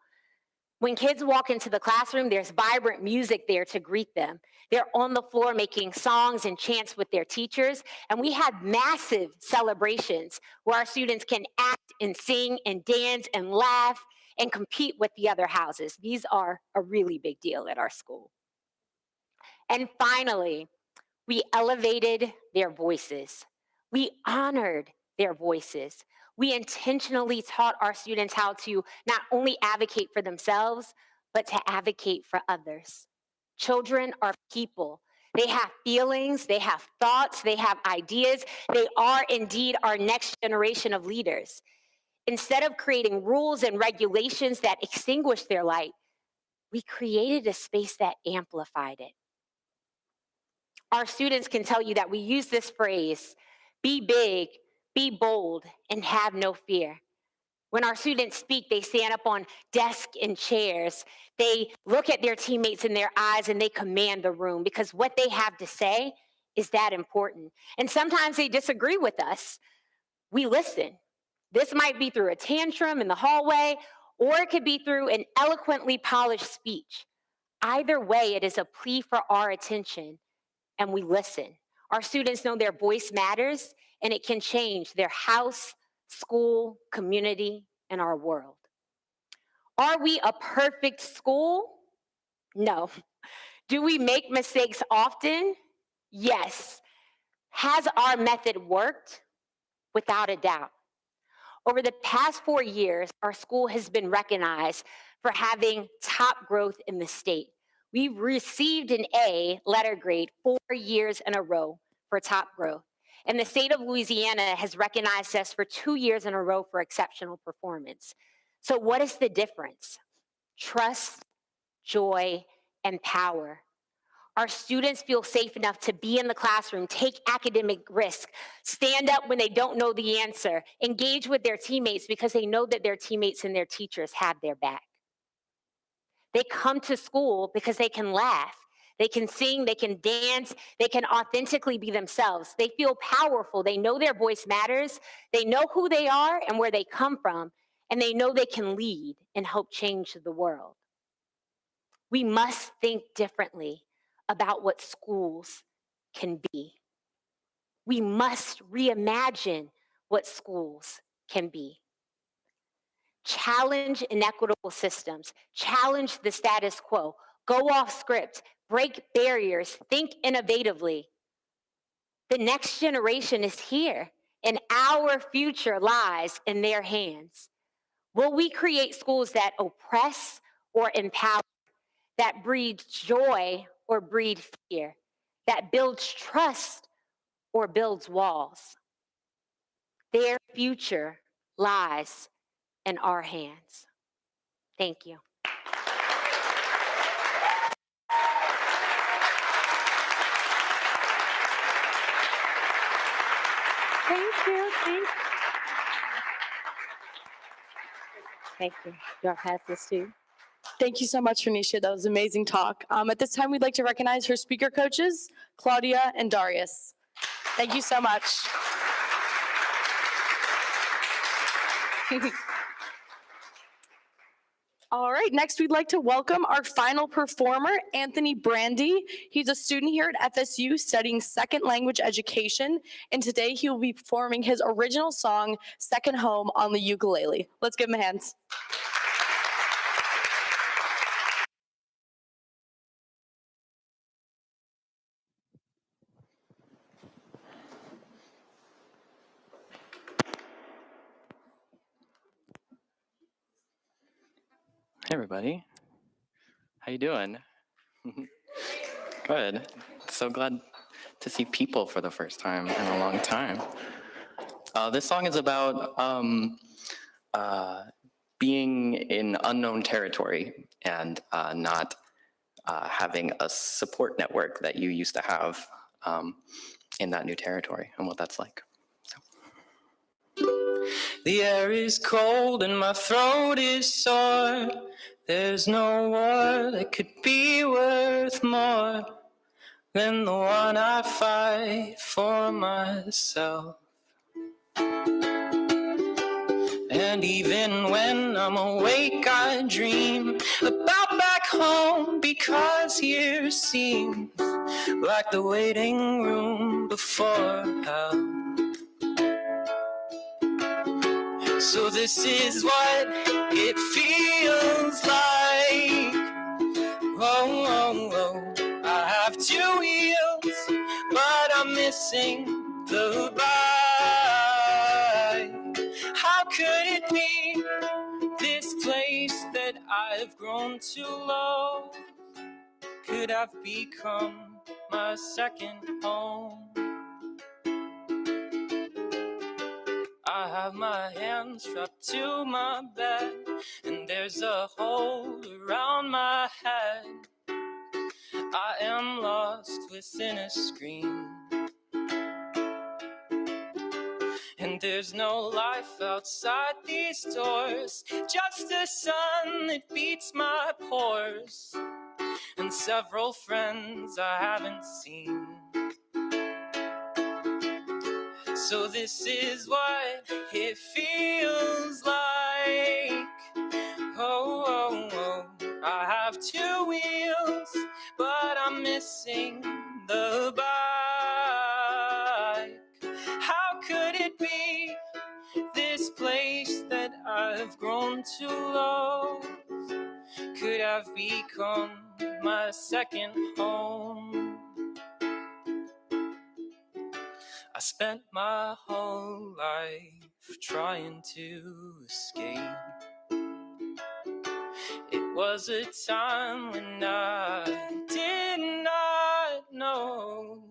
When kids walk into the classroom, there's vibrant music there to greet them. They're on the floor making songs and chants with their teachers. And we have massive celebrations where our students can act and sing and dance and laugh and compete with the other houses. These are a really big deal at our school. And finally, we elevated their voices. We honored their voices. We intentionally taught our students how to not only advocate for themselves, but to advocate for others. Children are people. They have feelings, they have thoughts, they have ideas. They are indeed our next generation of leaders. Instead of creating rules and regulations that extinguish their light, we created a space that amplified it. Our students can tell you that we use this phrase: be big, be bold, and have no fear. When our students speak, they stand up on desks and chairs. They look at their teammates in their eyes and they command the room, because what they have to say is that important. And sometimes they disagree with us. We listen. This might be through a tantrum in the hallway, or it could be through an eloquently polished speech. Either way, it is a plea for our attention, and we listen. Our students know their voice matters, and it can change their house, school, community, and our world. Are we a perfect school? No. Do we make mistakes often? Yes. Has our method worked? Without a doubt. Over the past 4 years, our school has been recognized for having top growth in the state. We've received an A letter grade 4 years in a row for top growth. And the state of Louisiana has recognized us for 2 years in a row for exceptional performance. So what is the difference? Trust, joy, and power. Our students feel safe enough to be in the classroom, take academic risk, stand up when they don't know the answer, engage with their teammates because they know that their teammates and their teachers have their back. They come to school because they can laugh, they can sing, they can dance, they can authentically be themselves. They feel powerful, they know their voice matters, they know who they are and where they come from, and they know they can lead and help change the world. We must think differently about what schools can be. We must reimagine what schools can be. Challenge inequitable systems, challenge the status quo, go off script, break barriers, think innovatively. The next generation is here, and our future lies in their hands. Will we create schools that oppress or empower, that breed joy or breed fear, that builds trust or builds walls? Their future lies in our hands. Thank you. Thank you. Thank you. Do I pass this to you? Thank you so much, Renisha. That was an amazing talk. At this time, we'd like to recognize her speaker coaches, Claudia and Darius. Thank you so much. All right, next we'd like to welcome our final performer, Anthony Brandy. He's a student here at FSU studying second language education, and today he will be performing his original song, Second Home, on the ukulele. Let's give him a hand. Hey everybody, how you doing? Good. So glad to see people for the first time in a long time. This song is about being in unknown territory and not having a support network that you used to have in that new territory and what that's like. The air is cold and my throat is sore. There's no war that could be worth more than the one I fight for myself. And even when I'm awake, I dream about back home, because here seems like the waiting room before hell. So this is what it feels like. Oh, oh, oh. I have two wheels, but I'm missing the bike. How could it be this place that I've grown to love could have become my second home? I have my hands strapped to my bed, and there's a hole around my head. I am lost within a screen, and there's no life outside these doors, just the sun that beats my pores, and several friends I haven't seen. So this is what it feels like. Oh, oh, oh. I have two wheels, but I'm missing the bike. How could it be this place that I've grown to love could have become my second home? I spent my whole life trying to escape. It was a time when I did not know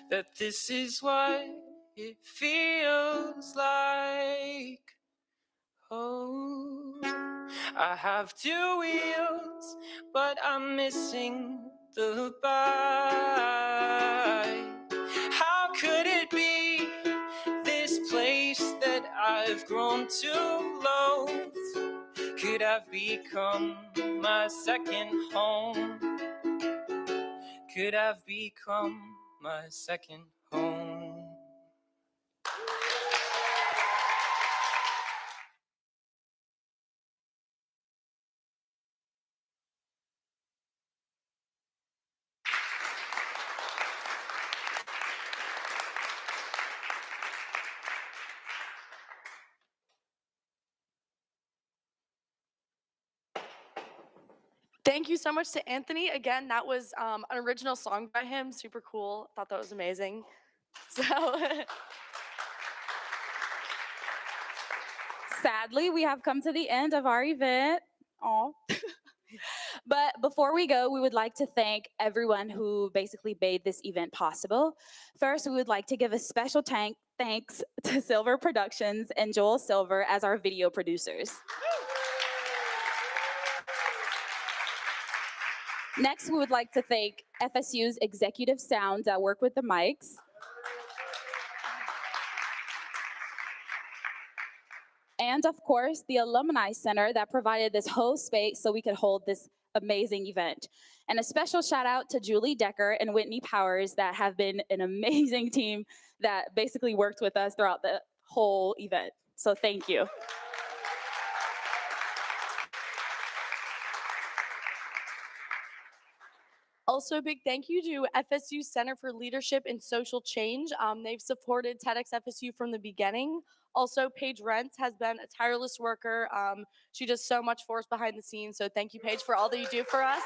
that this is what it feels like. Oh, I have two wheels, but I'm missing the bike. How could it be this place that I've grown to loathe could have become my second home? Could have become my second home. Thank you so much to Anthony. Again, that was an original song by him. Super cool. Thought that was amazing. So Sadly, we have come to the end of our event. Aw. But before we go, we would like to thank everyone who basically made this event possible. First, we would like to give a special thanks to Silver Productions and Joel Silver as our video producers. Next, we would like to thank FSU's executive sound that work with the mics. And of course, the Alumni Center that provided this whole space so we could hold this amazing event. And a special shout out to Julie Decker and Whitney Powers that have been an amazing team that basically worked with us throughout the whole event. So thank you. also a big thank you to FSU Center for Leadership and Social Change. They've supported TEDxFSU from the beginning. Also, Paige Rentz has been a tireless worker. She does so much for us behind the scenes. So thank you, Paige, for all that you do for us.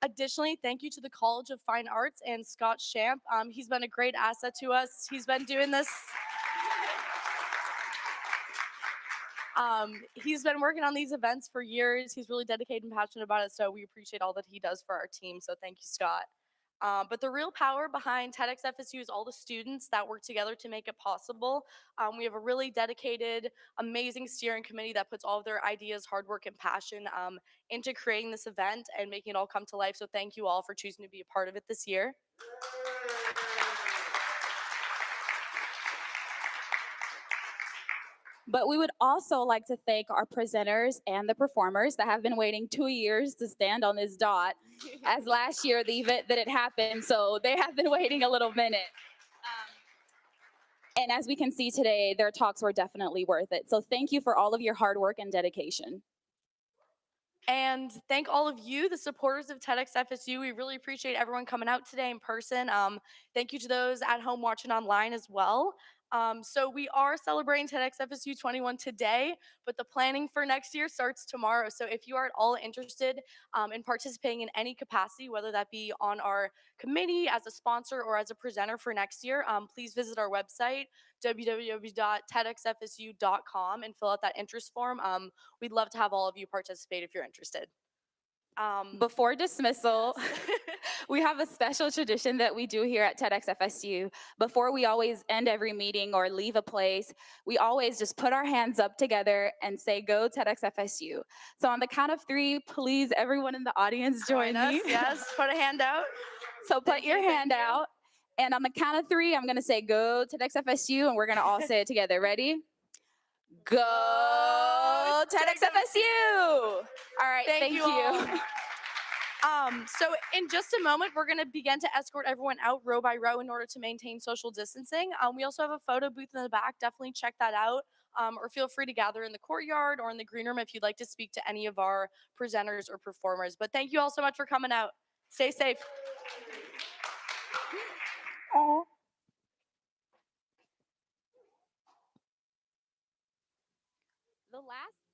Additionally, thank you to the College of Fine Arts and Scott Shamp. He's been a great asset to us. He's been doing this. He's been working on these events for years. He's really dedicated and passionate about it, so we appreciate all that he does for our team. So thank you, Scott. But the real power behind TEDxFSU is all the students that work together to make it possible. We have a really dedicated, amazing steering committee that puts all of their ideas, hard work, and passion into creating this event and making it all come to life. So thank you all for choosing to be a part of it this year. But we would also like to thank our presenters and the performers that have been waiting 2 years to stand on this dot, as last year the event didn't happen, so they have been waiting a little minute. And as we can see today, their talks were definitely worth it. So thank you for all of your hard work and dedication. And thank all of you, the supporters of TEDxFSU. We really appreciate everyone coming out today in person. Thank you to those at home watching online as well. So we are celebrating TEDxFSU 21 today, but the planning for next year starts tomorrow. So if you are at all interested in participating in any capacity, whether that be on our committee, as a sponsor, or as a presenter for next year, please visit our website, www.tedxfsu.com, and fill out that interest form. We'd love to have all of you participate if you're interested. Before dismissal, we have a special tradition that we do here at TEDxFSU. Before we always end every meeting or leave a place, we always just put our hands up together and say, "Go TEDxFSU." So on the count of 3, please, everyone in the audience join me. Yes, put a hand out. So put your hand out. And on the count of 3, I'm going to say, "Go TEDxFSU," and we're going to all say it together. Ready? Go TEDxFSU! All right, thank you. So in just a moment, we're going to begin to escort everyone out row by row in order to maintain social distancing. We also have a photo booth in the back. Definitely check that out. Or feel free to gather in the courtyard or in the green room if you'd like to speak to any of our presenters or performers. But thank you all so much for coming out. Stay safe. Aww. The last